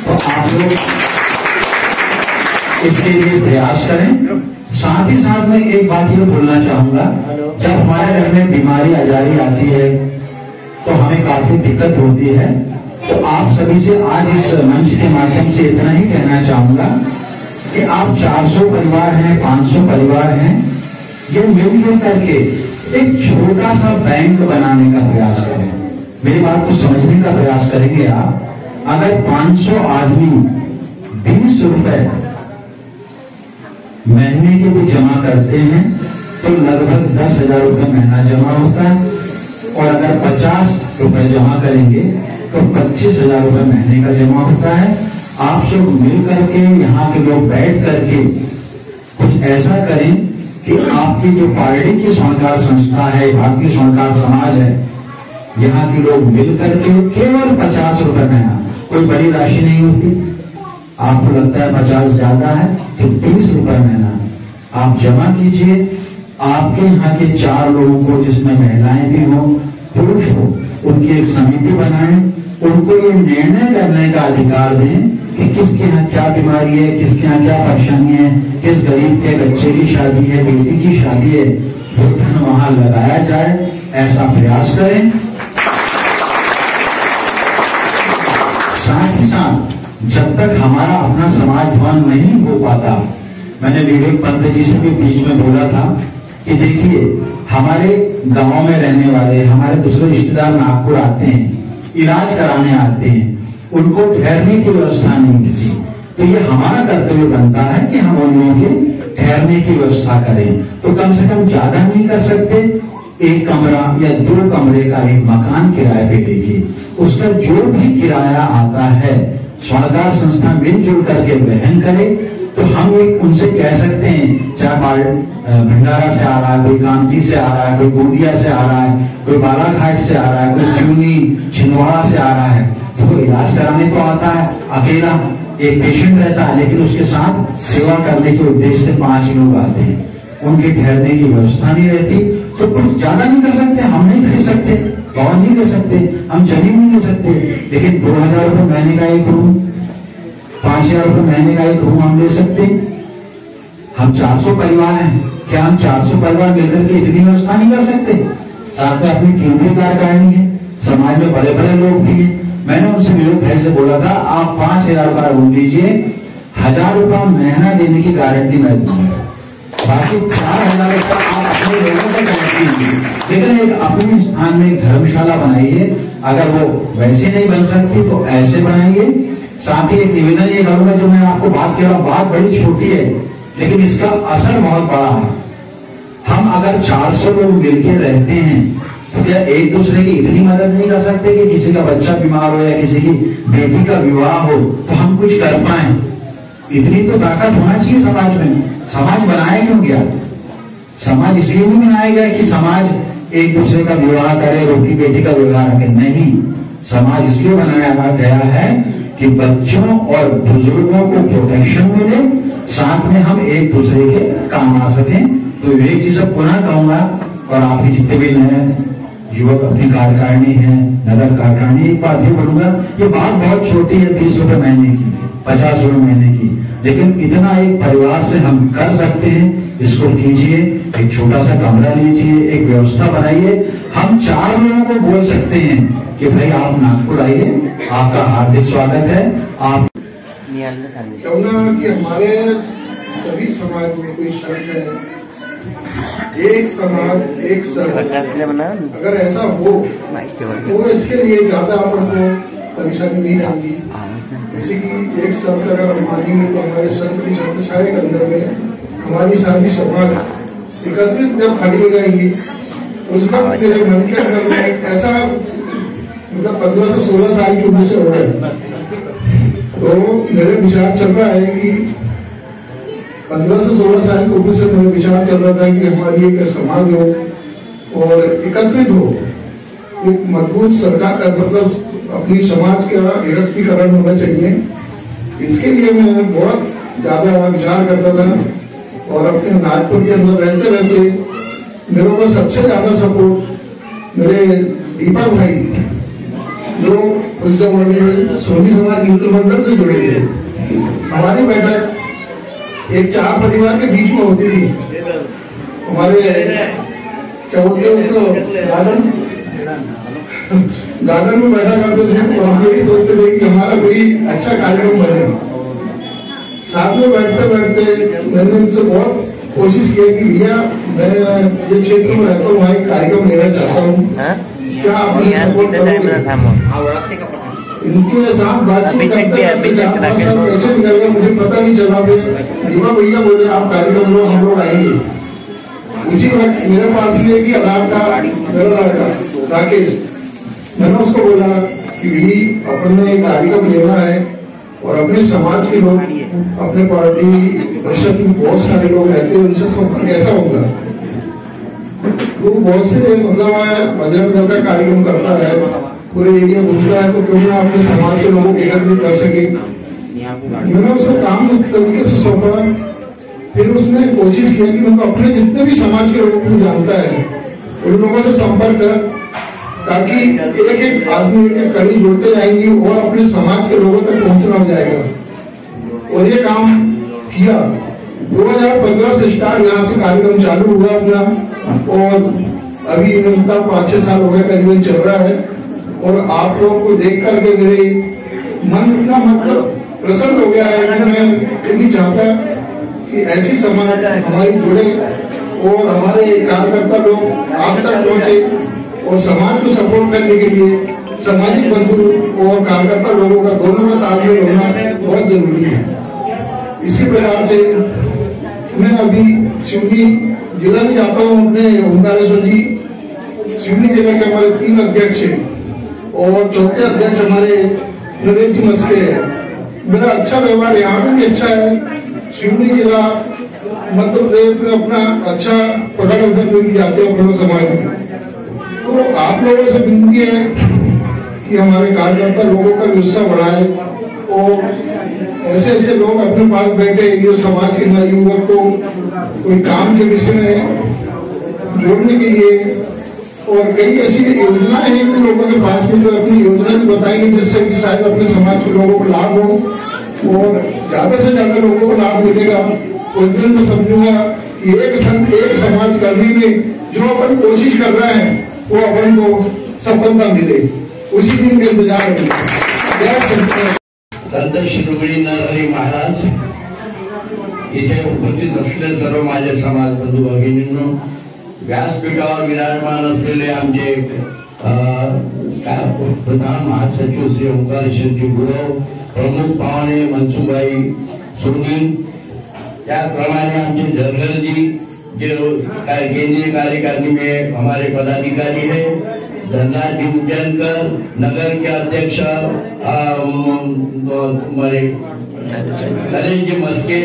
तो आप लोग इसके लिए प्रयास करें। साथ ही साथ में एक बात ये बोलना चाहूंगा, जब हमारे घर में बीमारी आजारी आती है तो हमें काफी दिक्कत होती है। तो आप सभी से आज इस मंच के माध्यम से इतना ही कहना चाहूंगा कि आप 400 परिवार हैं, 500 परिवार हैं, ये मिलजुल करके एक छोटा सा बैंक बनाने का प्रयास करें। मेरी बात को समझने का प्रयास करेंगे आप। अगर 500 आदमी 20 रुपए महीने के भी जमा करते हैं तो लगभग 10,000 रुपए महीना जमा होता है। और अगर 50 रुपए जमा करेंगे तो 25,000 रुपए महीने का जमा होता है। आप सब मिल करके, यहाँ के लोग बैठ करके कुछ ऐसा करें कि आपकी जो पार्टी की स्वर्णकार संस्था है, भारतीय स्वर्णकार समाज है, यहाँ के लोग मिल करके केवल 50 रुपए महीना, कोई बड़ी राशि नहीं होती। आपको लगता है 50 ज्यादा है तो 20 रुपए महीना आप जमा कीजिए। आपके यहाँ के 4 लोगों को, जिसमें महिलाएं भी हो, पुरुष हो, उनकी एक समिति बनाएं, उनको ये निर्णय करने का अधिकार दें कि किसके यहाँ क्या बीमारी है, किसके यहाँ क्या परेशानी है, किस गरीब के बच्चे की शादी है, बेटी की शादी है, वो धन वहां लगाया जाए, ऐसा प्रयास करें। साथ ही साथ जब तक हमारा अपना समाज भवन नहीं हो पाता, मैंने विवेक पंत जी से भी बीच में बोला था कि देखिए, हमारे गांव में रहने वाले हमारे दूसरे रिश्तेदार नागपुर आते हैं, इलाज कराने आते हैं, उनको ठहरने की व्यवस्था नहीं मिलती। तो ये हमारा कर्तव्य बनता है कि हम उन लोगों के ठहरने की व्यवस्था करें। तो कम से कम ज्यादा नहीं कर सकते, 1 कमरा या 2 कमरे का एक मकान किराए पे देके उसका जो भी किराया आता है स्वर्णकार संस्था मिलजुल करके वहन करे। तो हम एक उनसे कह सकते हैं, चाहे भंडारा से आ रहा है, कोई कामठी से आ रहा है, कोई गोंदिया से आ रहा है, कोई बालाघाट से आ रहा है, कोई सिवनी छिंदवाड़ा से आ रहा है, तो वो इलाज कराने तो आता है, अकेला एक पेशेंट रहता है, लेकिन उसके साथ सेवा करने के उद्देश्य से 5 लोग आते हैं, उनके ठहरने की व्यवस्था नहीं रहती। तो कुछ ज्यादा नहीं कर सकते, हम नहीं खरीद सकते, भवन नहीं ले सकते, हम जमीन नहीं ले सकते, लेकिन 2,000 रुपए महीने का एक रूम, 5,000 रुपए महीने का एक रूम हम ले सकते। हम 400 परिवार हैं, क्या हम 400 परिवार मिलकर के इतनी व्यवस्था नहीं कर सकते? साथ में अपनी केंद्रीय कार्यकारिणी है, समाज में बड़े बड़े लोग भी हैं। मैंने उनसे विरोध भाई से बोला था, आप 5,000 का रूम लीजिए, 1,000 रुपया महीना देने की गारंटी मैं दूंगा, बाकी 4,000 रुपया आप अपने लोगों को गारंटी दीजिए। लेकिन एक अपने स्थान में धर्मशाला बनाइए, अगर वो वैसे नहीं बन सकती तो ऐसे बनाइए। साथ ही एक निवेदन ये करूंगा, जो मैं आपको बात कह रहा हूं, बात बड़ी छोटी है लेकिन इसका असर बहुत बड़ा है। हम अगर 400 लोग मिलकर रहते हैं तो क्या एक दूसरे की इतनी मदद नहीं कर सकते कि किसी का बच्चा बीमार हो या किसी की बेटी का विवाह हो तो हम कुछ कर पाए? इतनी तो ताकत होना चाहिए समाज में। समाज बनाया क्यों गया? समाज इसलिए नहीं बनाया गया कि समाज एक दूसरे का विवाह करे, रोटी बेटी का विवाह रखे, नहीं। समाज इसलिए बनाया गया है कि बच्चों और बुजुर्गों को प्रोटेक्शन मिले, साथ में हम एक दूसरे के काम आ सकें। तो विवेक जी से पुनः कहूंगा, और आपके जितने भी नए युवक अपनी कार्यकारिणी है, नगर कार्यकारिणी, एक बात ही बोलूंगा, ये बात बहुत छोटी है, 20 रुपए महीने की, 50 रुपए महीने की, लेकिन इतना एक परिवार से हम कर सकते हैं। इसको कीजिए, एक छोटा सा कमरा लीजिए, एक व्यवस्था बनाइए। हम 4 लोगों को बोल सकते हैं कि भाई आप नागपुर आइए, आपका हार्दिक स्वागत है। आप कहना कि हमारे सभी समाज में कोई शर्त है, एक समाज एक शर्त, अगर ऐसा हो तो इसके लिए ज्यादा अपन को परेशानी नहीं आएगी। जैसे कि एक शर्त अगर हम मानेंगे तो हमारे संत की शक्तिशाली के अंदर में हमारी सारी समाज एकत्रित जब खड़ी जाएगी, उस वक्त मेरे मन के अंदर में ऐसा, मतलब 15 से 16 साल की उम्र से हो रहा है, तो मेरे विचार चल रहा है कि 15 से 16 साल की उम्र से मेरे विचार चल रहा था कि हमारी एक समाज हो और एकत्रित हो, एक मजबूत सरकार, मतलब अपनी समाज का एकत्रीकरण होना चाहिए। इसके लिए मैं बहुत ज्यादा विचार करता था और अपने नागपुर के अंदर रहते रहते मेरे को सबसे ज्यादा सपोर्ट मेरे दीपक भाई, जो उस जमाने में सोनी समाज मित्र मंडल से जुड़े थे। हमारी बैठक एक 4 परिवार के बीच में होती थी। हमारे क्या बोलते हैं उसको, गार्डन में बैठा करते थे और हम यही सोचते थे कि हमारा कोई अच्छा कार्यक्रम बने। साथ में बैठते बैठते मैंने उनसे बहुत कोशिश की कि भैया मैं ये क्षेत्र में रहता हूँ, वहाँ एक कार्यक्रम लेना चाहता हूँ, क्या आप सपोर्ट करोगे? इनके साथ बातचीत कैसे निकल गया मुझे पता नहीं चला। दीपा भैया बोले आप कार्यक्रम लो, हम लोग आएंगे। उसी वक्त मेरे पास भी एक आधार था, मेरा लड़का राकेश, मैंने उसको बोला कि भाई अपन ने एक कार्यक्रम लेना है और अपने समाज के लोग, अपने पार्टी परिषद में बहुत सारे लोग रहते हैं, उनसे संपर्क कैसा होगा? तो बहुत से मतलब बजरंग दल का कार्यक्रम करता है, पूरे एरिया घूमता है, तो क्यों ना अपने समाज के लोगों को एकत्रित कर सके। मैंने उसको काम इस तरीके से सौंपा। फिर उसने कोशिश की कि मतलब अपने जितने भी समाज के लोगों को जानता है उन लोगों से संपर्क कर, ताकि एक एक आदमी एक कड़ी जुड़ते जाएंगी और अपने समाज के लोगों तक पहुंचना हो जाएगा। और ये काम किया। 2015 से स्टार्ट यहाँ से कार्यक्रम चालू हुआ अपना, और अभी इनका 5-6 साल हो गए करीबन चल रहा है। और आप लोगों को देख करके मेरे मन इतना मतलब प्रसन्न हो गया है कि मैं नहीं चाहता कि ऐसी समाज हमारी जुड़े और हमारे कार्यकर्ता लोग आप तक पहुंचे। और समाज को सपोर्ट करने के लिए सामाजिक बंधु और कार्यकर्ता लोगों का दोनों का तालमेल होना बहुत जरूरी है। इसी प्रकार से मैं अभी सिवनी जिला भी जाता हूँ अपने ओंकारेश्वर जी। सिवनी जिले के हमारे 3 अध्यक्ष हैं और चौथे अध्यक्ष हमारे नरेश जी मस्के है। मेरा अच्छा व्यवहार यहाँ पर भी अच्छा है। सिवनी जिला मध्य प्रदेश में अपना अच्छा पकड़ उधर जाते हैं अपने समाज में। तो आप लोगों से विनती है कि हमारे कार्यकर्ता लोगों का गुस्सा बढ़ाए और ऐसे ऐसे लोग अपने पास बैठे जो समाज के नए युवक को कोई काम के विषय में जोड़ने के लिए, और कई ऐसी योजनाएं हैं कि लोगों के पास में जो अपनी योजना भी बताएंगे जिससे कि शायद अपने समाज के लोगों को लाभ हो और ज्यादा से ज्यादा लोगों को लाभ मिलेगा। उस दिन मैं समझूंगा कि एक समाज करने में जो अपन कोशिश कर रहे हैं वो अपन को सफलता मिले, उसी दिन के इंतजार में। संत शिरोमणी नरहरी महाराज इथे उपस्थित असलेले सर्व माझे समाज बंधू भगिनींनो, व्यासपीठावर विराजमान असलेले आमचे प्रधान महासचिव श्री ओंकारेश्वरजी गुरव, प्रमुख पाहुणे मनसुखभाई सोनी, त्याचप्रमाणे आमचे जरगर जी जो केंद्रीय कार्यकारिणी में हमारे पदाधिकारी है, धनराज जी उज्जैनकर, नगर के अध्यक्ष हमारे नरेश जी मस्के,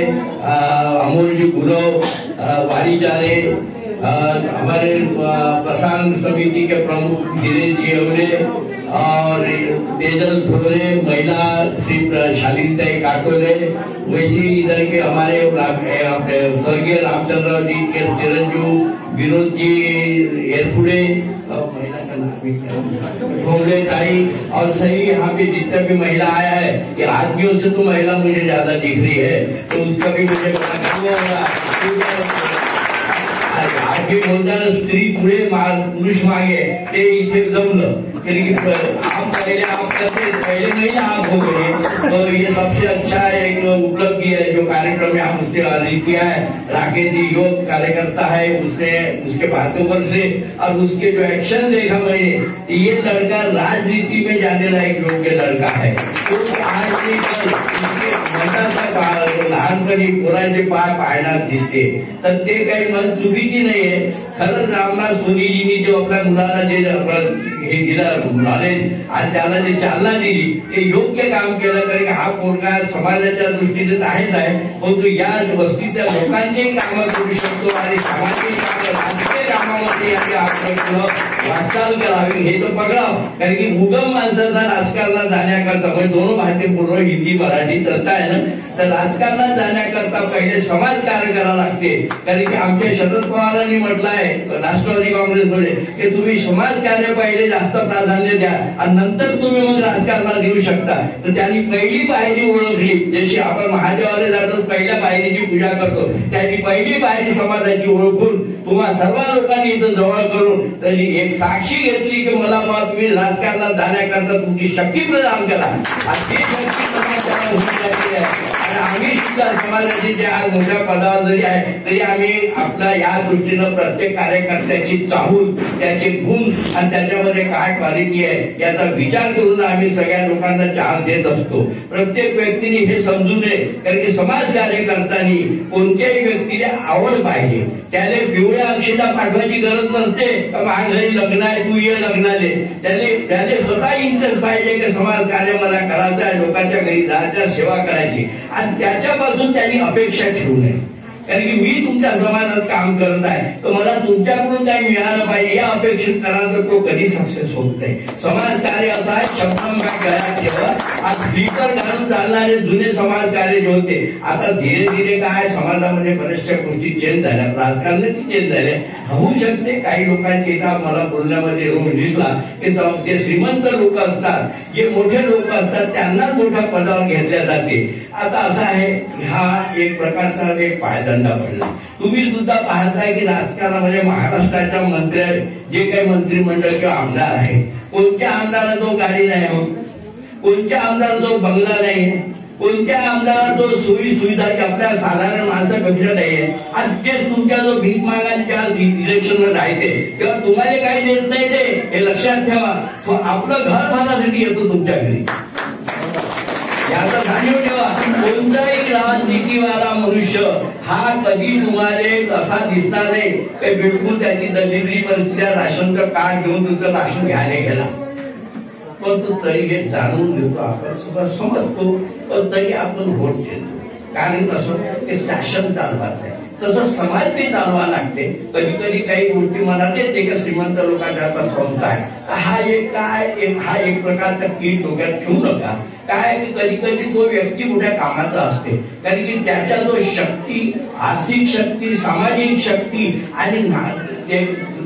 अमोल जी गुरव, वारीचारे, हमारे प्रसारण समिति के प्रमुख गिरीश जी अवले और तेजल धोरे, महिला श्री शालीनताई काटोले, वैसे इधर के हमारे स्वर्गीय रामचंद्र जी के चिरंजीव विनोद जी एरपुड़े, महिला ताई और सही यहाँ पे जितना भी महिला आया है, कि आदमियों से तो महिला मुझे ज्यादा दिख रही है, तो उसका भी मुझे आगे बोलताना स्त्री पुढे पुरुष मागे, ते इथे जमलं आप पहले नहीं आप हो गए। तो ये सबसे अच्छा एक उपलब्धि है जो कार्यक्रम में हम उसने अर्जित किया है। राकेश जी योग कार्यकर्ता है, उसने उसके बातों पर से और उसके जो एक्शन देखा मैंने, ये लड़का राजनीति में जाने लायक योग्य लड़का है। तो आज लहानपणी पोराचे पाय पाळण्यात दिसते, तर ते काही मन चुकीची नाहीये। खरंच रामदास सोनीजींनी जो आपल्या मुलाला जे हे दिलं नॉलेज आणि त्याला जे चालना दिली, ते योग्य काम केलं। कारण हा पोरगा समाजाच्या दृष्टीने तर आहेच आहे, परंतु या वस्तीच्या लोकांचेही कामं करू शकतो आणि सामाजिक राजकीय कामामध्ये आपलं वाटचाल करावी हे तर पकडावं. कारण की उगम माणसाचा राजकारणात जाण्याकरता म्हणजे दोन भाषे पूर्ण हिंदी मराठी चलता आहे ना, तर राजकारणात जाण्याकरता पहिले समाजकार्य करावं लागते. कारण की आमच्या शरद पवारांनी म्हटलं आहे राष्ट्रवादी काँग्रेसमध्ये की तुम्ही समाजकार्य पहिले जास्त प्राधान्य द्या आणि नंतर तुम्ही मग राजकारणात येऊ शकता. तर त्यांनी पहिली पायरी ओळखली. जशी आपण महादेवाला जातो पहिल्या पायरीची पूजा करतो, त्यांनी पहिली पायरी समाजाची ओळखून तुम्हा सर्व लोकांनी इथं जवळ करून त्यांनी एक साक्षी घेतली की मला बा तुम्ही राजकारणात जाण्याकरता तुमची शक्ती प्रदान करा. आणि ती शक्ती समाजाला होऊन आहे. आणि आम्ही सुद्धा समाजाची जे आज मोठ्या पदावर जरी आहे तरी आम्ही आपल्या या दृष्टीनं प्रत्येक कार्यकर्त्याची चाहूल, त्याचे गुण आणि त्याच्यामध्ये काय क्वालिटी आहे याचा विचार करून आम्ही सगळ्या लोकांना चान्स देत असतो. प्रत्येक व्यक्तीने हे समजू नये, कारण की समाज कार्य करताना कोणत्याही व्यक्तीला आवड पाहिजे. त्याने पिवळ्या अक्षता पाठवायची गरज नसते. माझ्या घरी लग्न आहे तू ये लग्नाले, त्याने स्वतः इंटरेस्ट पाहिजे की समाज कार्य मला करायचं आहे, लोकांच्या घरी जायचं, सेवा करायची आणि त्याच्यापासून त्यांनी अपेक्षा ठेवू नये. कारण की मी तुमच्या समाजात काम करत आहे तर मला तुमच्याकडून काही मिळालं पाहिजे या अपेक्षित करा तर तो कधी सक्सेस होत नाही. समाज कार्य असं आहे शब्दम काय गळ्यात ठेवा. आज स्लीपर घालून चालणारे जुने समाज कार्य जे होते आता धीरे धीरे काय समाजामध्ये बऱ्याचशा गोष्टी चेंज झाल्या, राजकारणाची चेंज झाल्या. होऊ शकते काही लोकांची मला बोलण्यामध्ये रोज दिसला की जे श्रीमंत लोक असतात, जे मोठे लोक असतात त्यांना मोठ्या पदावर घेतल्या जाते. आता असं आहे हा एक प्रकारचा एक पायदंडा पडला. तुम्ही सुद्धा पाहताय की राजकारणामध्ये महाराष्ट्राच्या मंत्री जे काही मंत्रिमंडळ किंवा आमदार आहे, कोणत्या आमदाराला जो गाडी नाही हो, कोणत्या आमदाराला जो बंगला नाही, कोणत्या आमदाराला जो सोयी सुविधा आपल्या साधारण माणसापेक्षा नाहीये. आणि तेच तुमच्या जो भीक मागायच्या इलेक्शनला जायचे किंवा तुम्हाला काही देत नाही ते हे लक्षात ठेवा. तो आपलं घर बांधण्यासाठी येतो तुमच्या घरी, याचा जाणीव ठेवा. कोणताही राजनीतीवाला मनुष्य हा कधी तुम्हाला असा दिसणार नाही की बिलकुल त्याची दरिद्री परिस्थिती राशनचं कार्ड घेऊन तुमचं राशन घ्यायला गेला. पण तो तरी हे जाणून घेतो, आपण सुद्धा समजतो, पण तरी आपण व्होट देतो. कारण कसं ते शासन चालवायचं आहे तसं समाज बी चालवा लागते. कधी कधी काही गोष्टी मनात येते की श्रीमंत लोकांच्या आता संस्था आहे, हा एक प्रकारचा कीड डोक्यात ठेवू नका. काय की कधी कधी तो व्यक्ती मोठ्या कामाचा असते, कारण की त्याच्या जो शक्ती, आर्थिक शक्ती, सामाजिक शक्ती आणि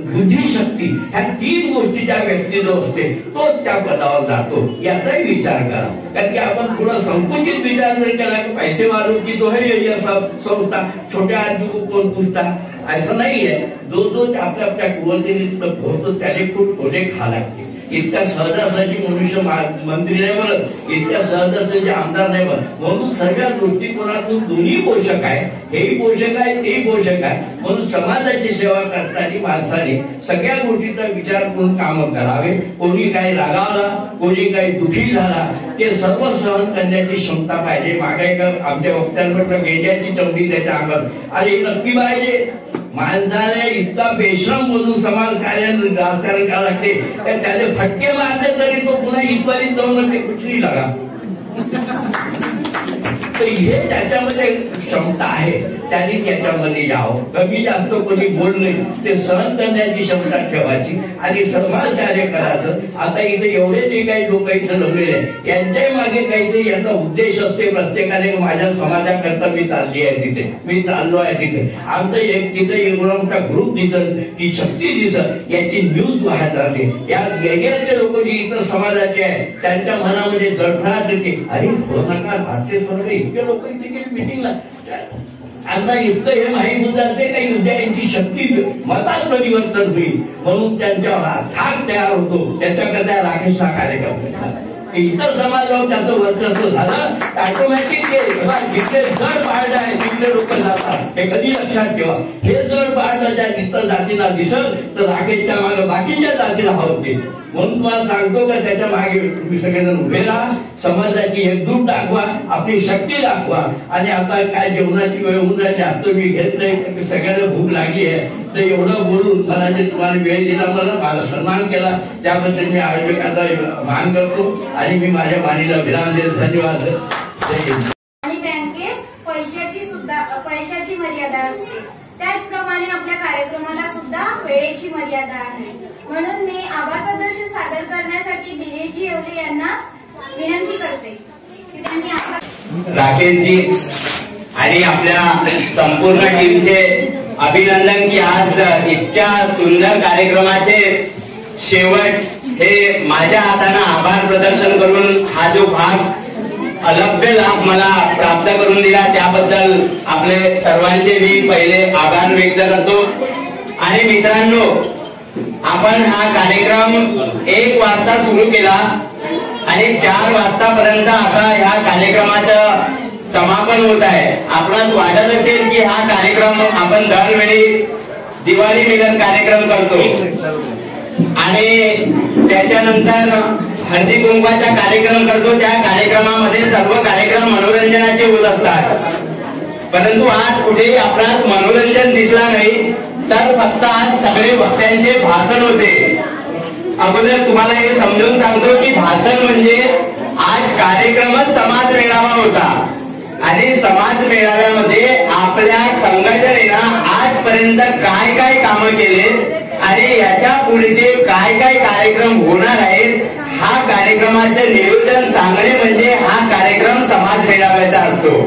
बुद्धिशक्ती ह्या तीन गोष्टी ज्या व्यक्तीजवळ असते तोच त्या पदावर जातो याचाही विचार करा. कारण की आपण थोडा संकुचित विचार जर केला की पैसे वाढू की तो है संस्था छोट्या आदमी को कोण पूछता, असं नाहीये. जो आपल्या आपल्या कुवतीने पोहोचतो त्याने खूप टोले खा लागते. इतक्या सहजासहजी मनुष्य मंत्री नाही बनत, इतक्या सहजासहजी आमदार नाही बनत. म्हणून सगळ्या दृष्टिकोनातून दोन्ही पोषक आहे, हेही पोषक आहे तेही पोषक आहे. म्हणून समाजाची सेवा करताना माणसाने सगळ्या गोष्टीचा विचार करून कामं करावे. कोणी काही रागावला, कोणी काही दुखी झाला ते सर्व सहन करण्याची क्षमता पाहिजे. मागे आमच्या वक्त्यांवर मेंढ्याची चमडी त्याच्या अंगात आणि नक्की पाहिजे. माणसाने इतका बेश्रम बनून समाज राजकारण करावं लागते त्याने फटके मारले तरी तो पुन्हा इतवारीत जाऊन ते कुठली लागा. तर हे त्याच्यामध्ये क्षमता आहे, त्यांनी त्याच्यामध्ये यावं. कमी जास्त कोणी बोलले ते सहन करण्याची क्षमता ठेवायची आणि समाज कार्य करायचं. आता इथे एवढे जे काही लोक इथं जमलेले आहेत यांच्याही मागे काहीतरी याचा उद्देश असते. प्रत्येकाने माझ्या समाजाकरता मी चालली आहे तिथे, मी चाललो आहे तिथे. आमचं एक तिथे एवढा मोठा ग्रुप दिसत, ती शक्ती दिसत, याची न्यूज बाहेर जाते. या वेगळ्यातले लोक जे इतर समाजाचे आहेत त्यांच्या मनामध्ये जडफाट येते, अरे हो नका भारतीय समाज इतके लोक इथे गेली मिटिंगला, आता इतकं हे माहीत होऊन जाते काही उद्या यांची शक्ती मतात परिवर्तन होईल. म्हणून त्यांच्यावर धाक तयार होतो. त्याच्याकरता राकेशला कार्यक्रम इतर समाजावर त्याचं वर्चस्व झालं ऑटोमॅटिक जिथे जड पाळलं आहे तिथले लोक जातात. हे कधी लक्षात ठेवा. हे जड पाळलं ज्या इतर जातीला दिसत तर राकेशच्या मागे बाकीच्या जातीला हवते. म्हणून तुम्हाला सांगतो का त्याच्या मागे तुम्ही सगळेजण उभे राहा, समाजाची एकजूट दाखवा, आपली शक्ती दाखवा. आणि आता काय जेवणाची वेळ होऊन राहिली, आता मी घेत नाही, सगळ्यांना भूक लागली आहे. तर एवढं बोलून मला जे तुम्हाला वेळ दिला, मला सन्मान केला त्याबद्दल मी आयोजकाचा मान करतो आणि मी माझ्या वाणीला विराम देतो. धन्यवाद. आणि बँकेत पैशाची मर्यादा असते, त्याचप्रमाणे आपल्या कार्यक्रमाला सुद्धा वेळेची मर्यादा आहे. म्हणून मी आभार प्रदर्शन सादर करण्यासाठी दिनेशजी येवले यांना विनंती करते की त्यांनी आभार. राकेशजी आणि आपल्या संपूर्ण टीमचे अभिनंदन की आज इतक्या सुंदर कार्यक्रमाचे शेवट हे माझ्या हाताने आभार प्रदर्शन करून हा जो भाग अलभ्य लाभ मला प्राप्त करून दिला त्याबद्दल आपले सर्वांचे मी पहिले आभार व्यक्त करतो. आणि मित्रांनो, आपण हा कार्यक्रम 1 वाजता सुरू केला आणि 4 वाजतापर्यंत आता ह्या कार्यक्रमाचं समापन होत आहे. आपणास वाटत असेल की हा कार्यक्रम आपण दरवेळी दिवाळी मिलन कार्यक्रम करतो आणि त्याच्यानंतर हळदी कुंकवाचा कार्यक्रम करतो. त्या कार्यक्रमामध्ये सर्व कार्यक्रम मनोरंजनाचे होत असतात. परंतु आज कुठेही आपणास मनोरंजन दिसला नाही, तर फक्त आज सगळे वक्त्यांचे भाषण होते. अगोदर तुम्हाला हे समजून सांगतो की भाषण म्हणजे आज कार्यक्रमच समाज मेळावा होता आणि समाज मेळाव्यामध्ये आपल्या संघटनेनं आजपर्यंत काय काय कामं केले आणि याच्या पुढचे काय काय कार्यक्रम होणार आहेत हा कार्यक्रमाचे नियोजन सांगणे म्हणजे हा कार्यक्रम समाज मेळाव्याचा असतो.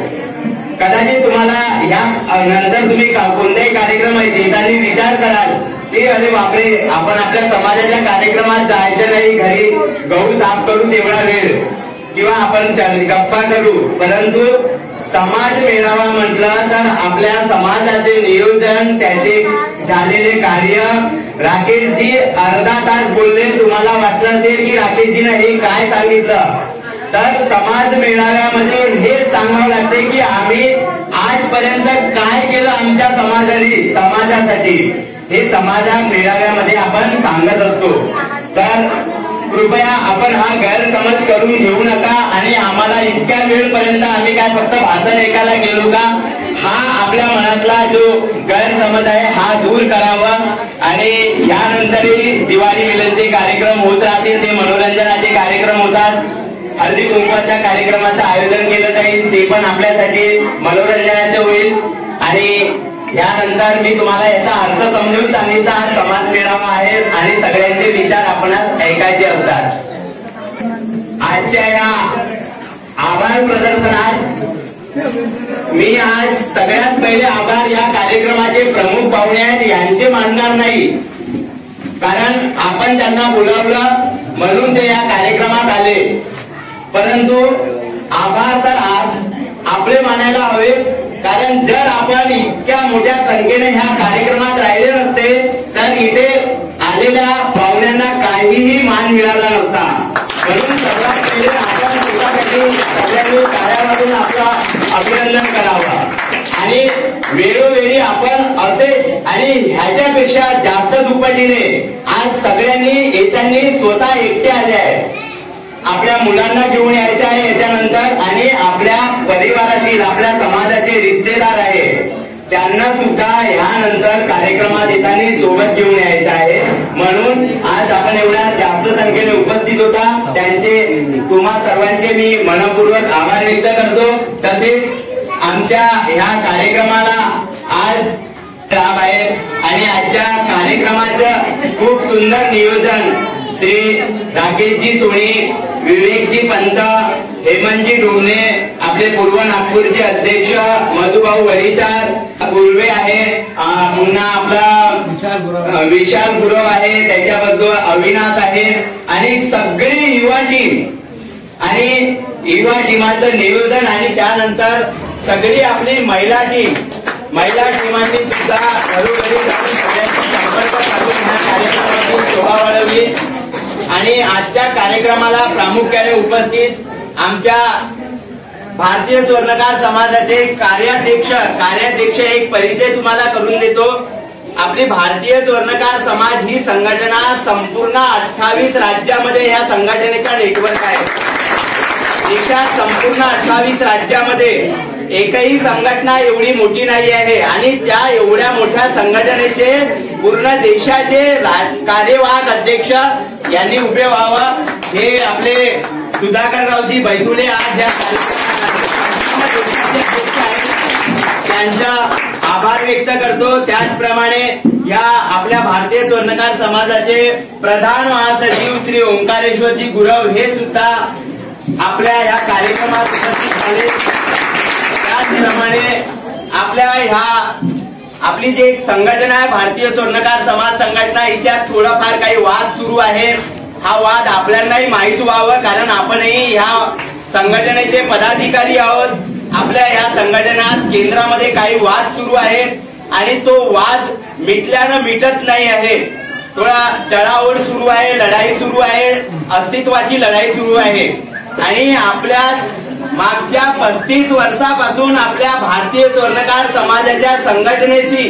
कदाचित तुम्हाला या नंतर तुम्ही कोणत्याही कार्यक्रम येताना विचार कराल की अरे बापरे, आपण आपल्या समाजाच्या कार्यक्रमात जायचं नाही, घरी गहू साफ करू तेवढा वेळ किंवा आपण गप्पा करू. परंतु समाज मेळावा म्हटलं तर आपल्या समाजाचे नियोजन, त्याचे झालेले कार्य. राकेशजी अर्धा तास बोलले. तुम्हाला वाटलं असेल की राकेशजीने हे काय सांगितलं, तर समाज मेळाव्यामध्ये हे सांगावं लागते की आम्ही आजपर्यंत काय केलं आमच्या समाजासाठी, हे समाजा मेळाव्यामध्ये आपण सांगत असतो. तर कृपया आपण हा गैरसमज करून घेऊ नका आणि आम्हाला इतक्या वेळपर्यंत आम्ही काय फक्त भाषण ऐकायला गेलो का, हा आपल्या मनातला जो गैरसमज आहे हा दूर करावा. आणि यानंतरही दिवाळी मिलनचे कार्यक्रम होत राहतील, ते मनोरंजनाचे कार्यक्रम होतात. हळदी कुंकवाच्या कार्यक्रमाचं आयोजन केलं जाईल, ते पण आपल्यासाठी मनोरंजनाचं होईल. आणि यानंतर मी तुम्हाला याचा अर्थ समजून सांगितला. हा समाज मेळावा आहे आणि सगळ्यांचे विचार आपणास ऐकायचे असतात. आजच्या या आभार प्रदर्शनात मी आज सगळ्यात पहिले आभार या कार्यक्रमाचे प्रमुख पाहुणे आहेत यांचे मानणार नाही, कारण आपण त्यांना बोलावलं म्हणून ते या कार्यक्रमात आले. परंतु आभार तर आज आपले मानायला हवे, कारण जर आपण इतक्या मोठ्या संख्येने ह्या कार्यक्रमात राहिले नसते तर इथे आलेल्या पाहुण्यांना काहीही मान मिळाला नसता. म्हणून सर्वात पहिले आपण स्वतःसाठी सगळ्यांनी टाळ्या वाजवून आपलं अभिनंदन करावं. आणि वेळोवेळी आपण असेच आणि ह्याच्यापेक्षा जास्त दुप्पटीने आज सगळ्यांनी येताना स्वतः एकटे आले आहेत. आपल्या मुलांना घेऊन यायचं आहे याच्यानंतर, आणि आपल्या परिवारातील आपल्या समाजाचे रिश्तेदार आहे त्यांना सुद्धा यानंतर कार्यक्रमात येताना सोबत घेऊन यायचं आहे. म्हणून आज आपण एवढ्या जास्त संख्येने उपस्थित होता त्यांचे तुम्हा सर्वांचे मी मनपूर्वक आभार व्यक्त करतो. तसेच आमच्या ह्या कार्यक्रमाला आज लाभ आहे आणि आजच्या कार्यक्रमाचं खूप सुंदर नियोजन श्री राकेशजी सोनी, विवेकजी पंत, हेमंतजी डोमणे, आपले पूर्व नागपूरचे अध्यक्ष मधुभाऊ वरीचार, गुरवे आहे, पुन्हा आपला विशाल गुरव आहे, त्याच्याबद्दल अविनाश आहे आणि सगळी युवा टीम आणि युवा टीमाचं नियोजन. आणि त्यानंतर सगळी आपली महिला टीमांनी सुद्धा घरोघरी जाऊन सगळ्यांशी संपर्क साधून ह्या कार्यक्रमाची शोभा वाढवली. आणि आजच्या कार्यक्रमाला प्रामुख्याने उपस्थित आमच्या भारतीय स्वर्णकार समाजाचे कार्याध्यक्ष एक परिचय तुम्हाला करून देतो. आपली भारतीय स्वर्णकार समाज ही संघटना संपूर्ण 28 राज्यामध्ये या संघटनेचा नेटवर्क आहे. देशात संपूर्ण 28 राज्यामध्ये एकही संघटना एवढी मोठी नाही आहे आणि त्या एवढ्या मोठ्या संघटनेचे पूर्ण देशाचे कार्यवाहक अध्यक्ष यांनी उभे व्हावं. हे आपले सुधाकररावजी बैतुले आज या त्यांचा आभार व्यक्त करतो. त्याचप्रमाणे या आपल्या भारतीय स्वर्णकार समाजाचे प्रधान महासचिव श्री ओंकारेश्वरजी गुरव हे सुद्धा आपल्या या कार्यक्रमात उपस्थित झाले। त्याचप्रमाणे आपली जी एक संघटना आहे भारतीय स्वर्णकार समाज संघटना, हिच्यात थोडाफार काही वाद सुरू आहे। हा वाद आपल्यालाही माहित व्हावं, कारण आपणही ह्या संघटनेचे पदाधिकारी आहोत। आपल्या ह्या संघटनात केंद्रामध्ये काही वाद सुरू आहे आणि तो वाद मिटल्यानं मिटत नाही आहे। थोडा चढाओढ सुरू आहे, लढाई सुरू आहे, अस्तित्वाची लढाई सुरू आहे। आणि आपल्या मागच्या 35 वर्षापासून आपल्या भारतीय स्वर्णकार समाजाच्या संघटनेशी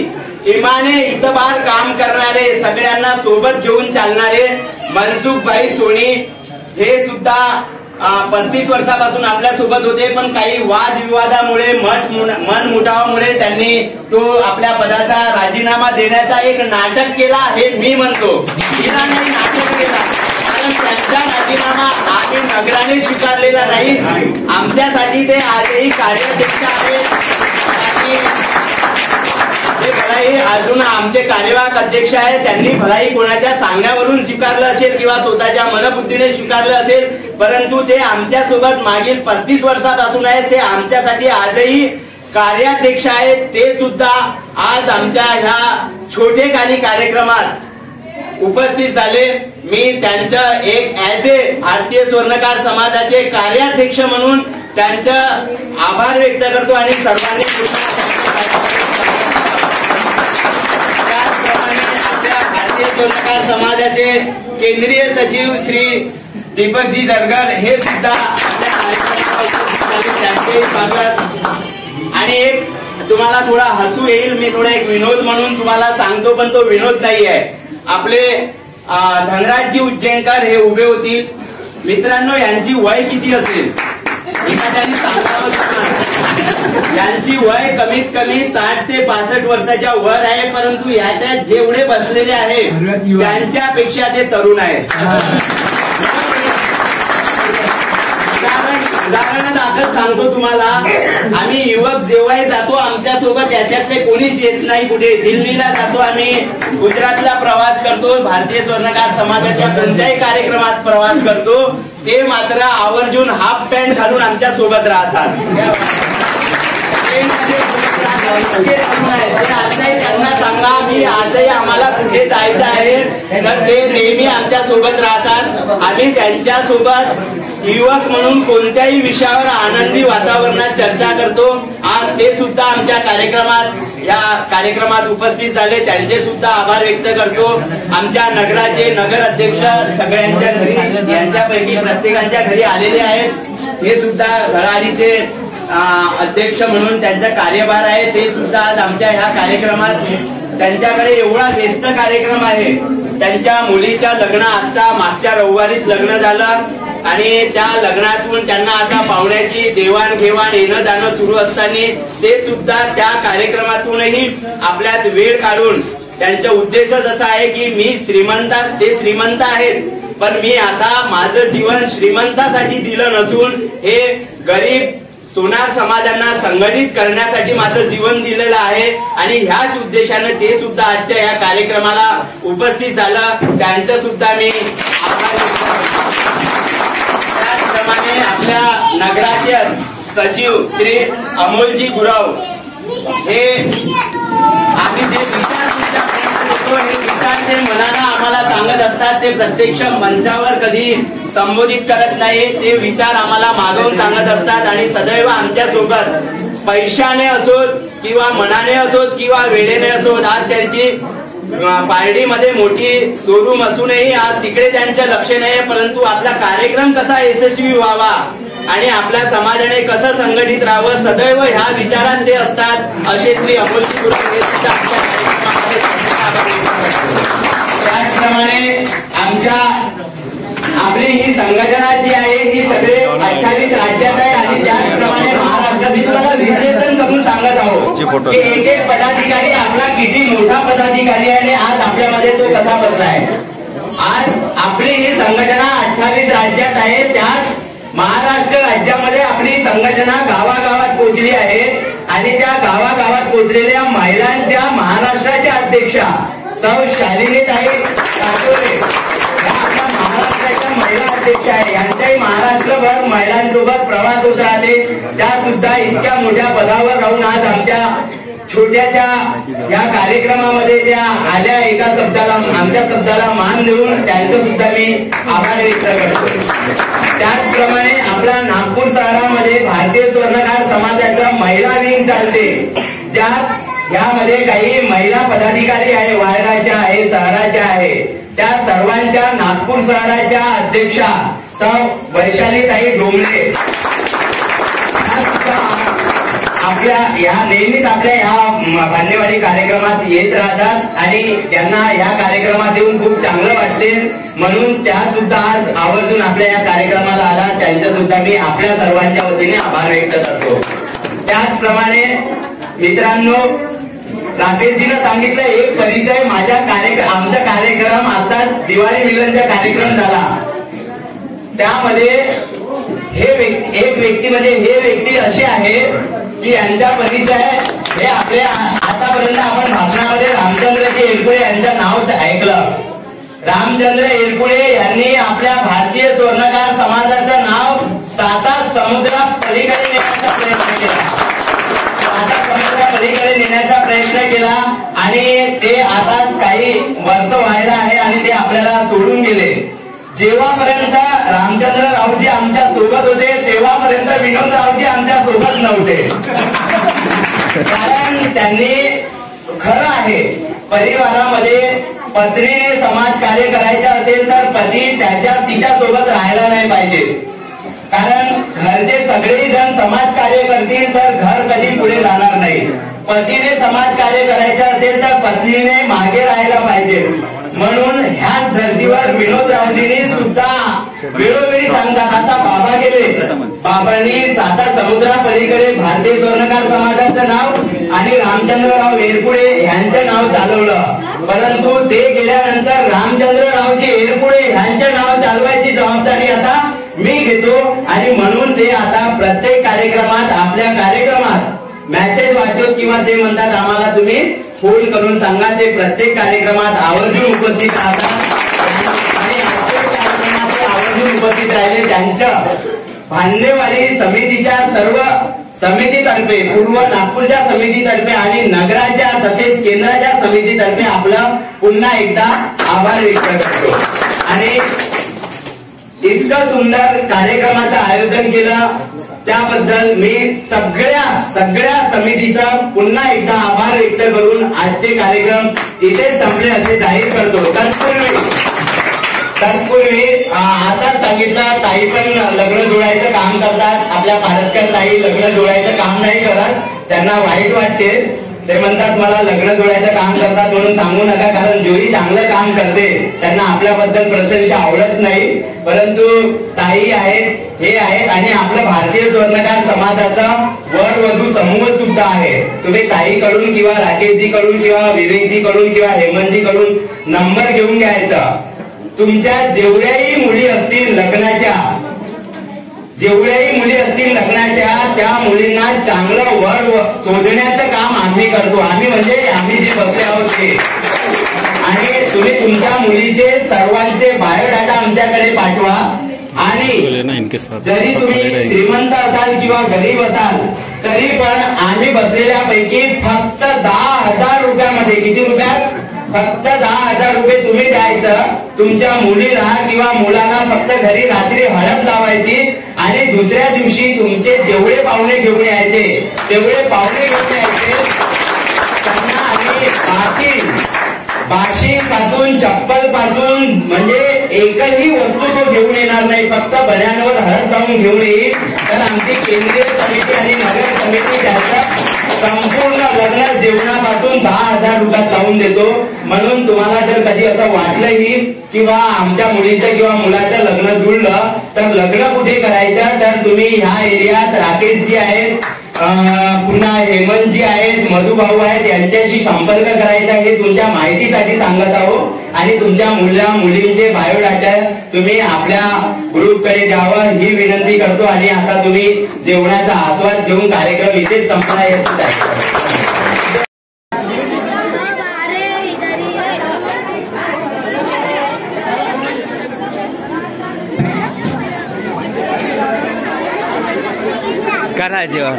इमाने इतबार काम करणारे, सगळ्यांना सोबत घेऊन चालणारे मनसुखभाई सोनी हे सुद्धा 35 वर्षापासून आपल्या सोबत होते, पण काही वादविवादामुळे मनमुटावामुळे त्यांनी तो आपल्या पदाचा राजीनामा देण्याचा एक नाटक केला, हे मी म्हणतो। हिला नाही नाटक केला, कारण त्यांचा राजीनामा आम्ही नगराने स्वीकारलेला नाही। आमच्यासाठी ते आजही कार्याध्यक्ष आहेत आणि भलाई अजून आमचे कार्यवाहक अध्यक्ष आहेत। त्यांनी भलाई कोणाच्या सांगण्यावरून स्वीकारलं असेल किंवा स्वतःच्या मनबुद्धीने स्वीकारलं असेल, परंतु ते आमच्या सोबत मागील 35 वर्षापासून आहेत। ते आमच्यासाठी आजही कार्याध्यक्ष आहेत। ते सुद्धा आज आमच्या ह्या छोटेखानी कार्यक्रमात उपस्थित झाले। मी त्यांचं एक ऍज ए भारतीय स्वर्णकार समाजाचे कार्याध्यक्ष म्हणून त्यांचं आभार व्यक्त करतो आणि सर्वांनी आपल्या भारतीय स्वर्णकार समाजाचे केंद्रीय सचिव श्री दीपकजी जरगर हे सुद्धा आपल्या कार्यक्रमात स्वागत। आणि एक तुम्हाला थोडा हसू येईल, मी थोडा एक विनोद म्हणून तुम्हाला सांगतो, पण तो विनोद नाही आहे। आपले धनराजजी उज्जैनकर हे उभे होतील। मित्रांनो, यांची वय किती असेल एखाद्याने सांगावं? यांची वय कमीत कमी 60 ते 65 वर्षाच्या वर आहे, परंतु याच्यात जेवढे बसलेले आहेत त्यांच्यापेक्षा ते तरुण आहेत। उदाहरणादाखल सांगतो तुम्हाला, आम्ही युवक जेव्हाही जातो आमच्या सोबत याच्यातले कोणीच येत नाही कुठे। दिल्लीला जातो आम्ही, गुजरातला प्रवास करतो, भारतीय स्वर्णकार समाजाच्या कोणत्याही कार्यक्रमात प्रवास करतो, ते मात्र आवर्जून हाफ पॅन्ट घालून आमच्या सोबत राहतात। आजही त्यांना सांगा की आजही आम्हाला कुठे जायचं आहे, तर ते नेहमी आमच्या सोबत राहतात। आम्ही त्यांच्या सोबत युवक म्हणून कोणत्याही विषयावर आनंदी वातावरणात चर्चा करतो। आज ते सुद्धा आमच्या या कार्यक्रमात उपस्थित झाले, त्यांचे सुद्धा आभार व्यक्त करतो। आमच्या नगराचे नगर अध्यक्ष सगळ्यांच्या घरी, यांच्यापैकी प्रत्येकाच्या घरी आलेले आहेत। हे सुद्धा धडाडीचे अध्यक्ष म्हणून त्यांचा कार्यभार आहे, ते सुद्धा आज आमच्या ह्या कार्यक्रमात। त्यांच्याकडे एवढा व्यस्त कार्यक्रम आहे, त्यांच्या मुलीच्या लग्न आता मागच्या रविवारीच लग्न झालं आणि त्या लग्नातून त्यांना आता पाहुण्याची देवाणघेवाण येणं जाणं सुरू असताना ते सुद्धा त्या कार्यक्रमातूनही आपल्यात वेळ काढून त्यांचा उद्देशच असा आहे की ते श्रीमंत आहेत, पण मी आता माझं जीवन श्रीमंतासाठी दिलं नसून हे गरीब सोनार समाजांना संघटित करण्यासाठी माझं जीवन दिलेलं आहे। आणि ह्याच उद्देशाने ते सुद्धा आजच्या या कार्यक्रमाला उपस्थित झालं, त्यांचं सुद्धा मी आभार व्यक्त करतो। त्याचप्रमाणे आपल्या नगराचे सचिव श्री अमोलजी गुरव हे आम्ही जे विचार हे विचार ते मनाला आम्हाला सांगत असतात, ते प्रत्यक्ष मंचावर कधी संबोधित करत नाही, ते विचार आम्हाला मागवून सांगत असतात आणि सदैव आमच्या सोबत पैशाने असोत किंवा मनाने असोत किंवा वेळेने असोत। आज त्यांची पारडीमध्ये मोठी शोरूम असूनही आज तिकडे त्यांचं लक्ष नाही, परंतु आपला कार्यक्रम कसा यशस्वी व्हावा आणि आपल्या समाजाने कसं संघटित राहावं सदैव ह्या विचारात ते असतात, असे श्री अमोलजी गुरव हे सुद्धा आमच्या त्याचप्रमाणे आपली ही संघटना जी आहे ही सगळे 28 राज्यात आहे आणि त्याचप्रमाणे महाराष्ट्रातील विश्लेषण करून सांगत आहोत की एक एक पदाधिकारी आपला किती मोठा पदाधिकारी आहे आणि आज आपल्यामध्ये तो कसा बसलाय। आज आपली ही संघटना 28 राज्यात आहे, त्यात महाराष्ट्र राज्यामध्ये आपली संघटना गावागावात पोहोचली आहे आणि त्या गावागावात पोहोचलेल्या महिलांच्या महाराष्ट्राच्या अध्यक्षा सौ शालिनीताई काटोरे या आपल्या महाराष्ट्राच्या महिला अध्यक्ष आहे. यांच्याही महाराष्ट्रभर महिलांसोबत प्रवास होत राहते. त्या सुद्धा इतक्या मोठ्या पदावर राहून आज आमच्या छोट्याच्या या कार्यक्रमामध्ये त्या आल्या. एका शब्दाला आमच्या शब्दाला मान देऊन त्यांचं सुद्धा मी आभार व्यक्त करतो. त्याचप्रमाणे आपल्या नागपूर शहरामध्ये भारतीय स्वर्णकार समाजाचा महिला विंग चालते, ज्यात यामध्ये काही महिला पदाधिकारी आहे, वार्डाच्या आहे, शहराच्या आहे. त्या सर्वांच्या नागपूर शहराच्या अध्यक्षा सौ वैशालीताई डोंगरे आपल्या या नेहमीच आपल्या या भान्यवाडी कार्यक्रमात येत राहतात आणि त्यांना या कार्यक्रमात येऊन खूप चांगलं वाटते. म्हणून त्या सुद्धा आज आवर्जून आपल्या या कार्यक्रमाला आला. त्यांचं सुद्धा मी आपल्या सर्वांच्या वतीने आभार व्यक्त करतो. त्याचप्रमाणे मित्रांनो, राकेशजीनं सांगितलं एक परिचय. आमचा कार्यक्रम आताच दिवाळी मिलनचा कार्यक्रम झाला. त्यामध्ये एक व्यक्ती म्हणजे हे व्यक्ती असे आहे की यांचा परिचय हे आपल्या आतापर्यंत आपण भाषणामध्ये रामचंद्रजी एरकुळे यांचं नाव ऐकलं. रामचंद्र एरकुळे यांनी आपल्या भारतीय स्वर्णकार समाजाचं नाव 7 समुद्रा पलीकडे नेण्याचा प्रयत्न केला. 7 समुद्रा पलीकडे नेण्याचा प्रयत्न केला आणि ते आता काही वर्ष व्हायला आहे आणि ते आपल्याला सोडून गेले. जेव्हापर्यंत रामचंद्ररावजी आमच्या सोबत होते तेव्हापर्यंत विनोदरावजी आमच्या सोबत नव्हते. कारण त्यांनी खरं आहे, परिवारामध्ये पत्नीने समाज कार्य करायचं असेल तर पती तिच्या सोबत राहायला नाही पाहिजे. कारण घरचे सगळेही जण समाज कार्य करतील तर घर कधी पुढे जाणार नाही. पतीने समाज कार्य करायचं असेल तर पत्नीने मागे राहायला पाहिजे. म्हणून ह्याच धर्तीवर विनोदरावजींनी सुद्धा वेळोवेळी सांगतात. आता बाबा गेले, बाबांनी 7 समुद्रा पलीकडे भारतीय स्वर्णकार समाजाचं नाव आणि रामचंद्रराव एरकुळे यांचं नाव चालवलं. परंतु ते गेल्यानंतर रामचंद्ररावजी एरकुळे यांचं नाव चालवायची जबाबदारी आता मी घेतो आणि म्हणून ते आता प्रत्येक कार्यक्रमात आपल्या कार्यक्रमात मेसेज वाचून किंवा ते म्हणतात आम्हाला तुम्ही फोन करून सांगा. ते प्रत्येक कार्यक्रमात आवर्जून उपस्थित राहतात आणि आवर्जून उपस्थित राहिले. त्यांच्या भान्यवाडी समितीच्या सर्व समितीतर्फे, पूर्व नागपूरच्या समितीतर्फे आणि नगराच्या तसेच केंद्राच्या समितीतर्फे आपलं पुन्हा एकदा आभार व्यक्त करतो. आणि इतकं सुंदर कार्यक्रमाचं आयोजन केलं त्याबद्दल मी सगळ्या समितीचा पुन्हा एकदा आभार व्यक्त करून आजचे कार्यक्रम इथेच संपले असे जाहीर करतो. तत्पूर्वी आता सांगितलं ताई पण लग्न जोडायचं काम करतात. आपल्या पारसकर ताई लग्न जोडायचं काम नाही करत, त्यांना वाईट वाटते. ते म्हणतात मला लग्न जोडायचं काम करतात म्हणून सांगू नका, कारण जोडी चांगलं काम करते त्यांना आपल्याबद्दल प्रशंसा आवडत नाही. परंतु ताई आहेत, हे आहेत आणि आपलं भारतीय स्वर्णकार समाजाचा वर वधू समूह सुद्धा आहे. तुम्ही ताईकडून किंवा राकेशजी कडून किंवा विवेकजी कडून किंवा हेमंतजी कडून नंबर घेऊन घ्यायचा. तुमच्या जेवढ्याही मुली असतील लग्नाच्या, त्या मुलींना चांगलं वर शोधण्याचं काम आम्ही करतो. आम्ही म्हणजे आम्ही जे बसले आहोत ते. आणि तुम्ही तुमच्या मुलीचे सर्वांचे बायोडाटा आमच्याकडे पाठवा. आणि जरी तुम्ही श्रीमंत असाल किंवा गरीब असाल तरी पण आम्ही बसलेल्यापैकी फक्त 10,000 रुपयामध्ये, किती रुपयात? फक्त 10,000 रुपये तुम्ही द्यायचं. तुमच्या मुलीला किंवा मुलाला फक्त घरी रात्री हळद लावायची आणि दुसऱ्या दिवशी तुमचे जेवढे पाहुणे घेऊन यायचे तेवढे पाहुणे घेऊन यायचे. त्यांना आम्ही बाशी पासून चप्पल पासून म्हणजे एकही वस्तू तो घेऊन येणार नाही, फक्त बन्यांवर हळद लावून घेऊन येईल. तर आमची केंद्रीय समिती आणि नगर समिती त्याचं संपूर्ण लग्न जेवणापासून 10,000 रुपयात लावून देतो. म्हणून तुम्हाला जर कधी असं वाटलंही किंवा आमच्या मुलीचं किंवा मुलाचं लग्न जुळलं तर लग्न कुठे करायचं, तर तुम्ही ह्या एरियात राकेशजी आहेत, पुन्हा हेमंतजी आहेत, मधुभाऊ आहेत, यांच्याशी संपर्क करायचा हे तुमच्या माहितीसाठी सांगत आहोत. आणि तुमच्या मुलींचे बायोडाटा तुम्ही आपल्या ग्रुपकडे द्यावं ही विनंती करतो. आणि आता तुम्ही जेवणाचा आस्वाद घेऊन कार्यक्रम इथेच संपला. करा जेवण.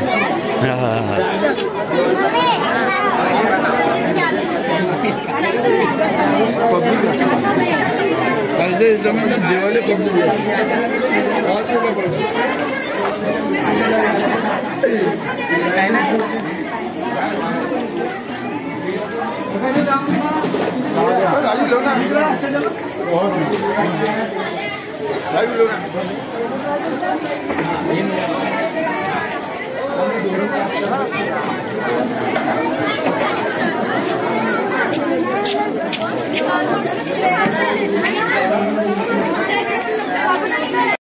लो ना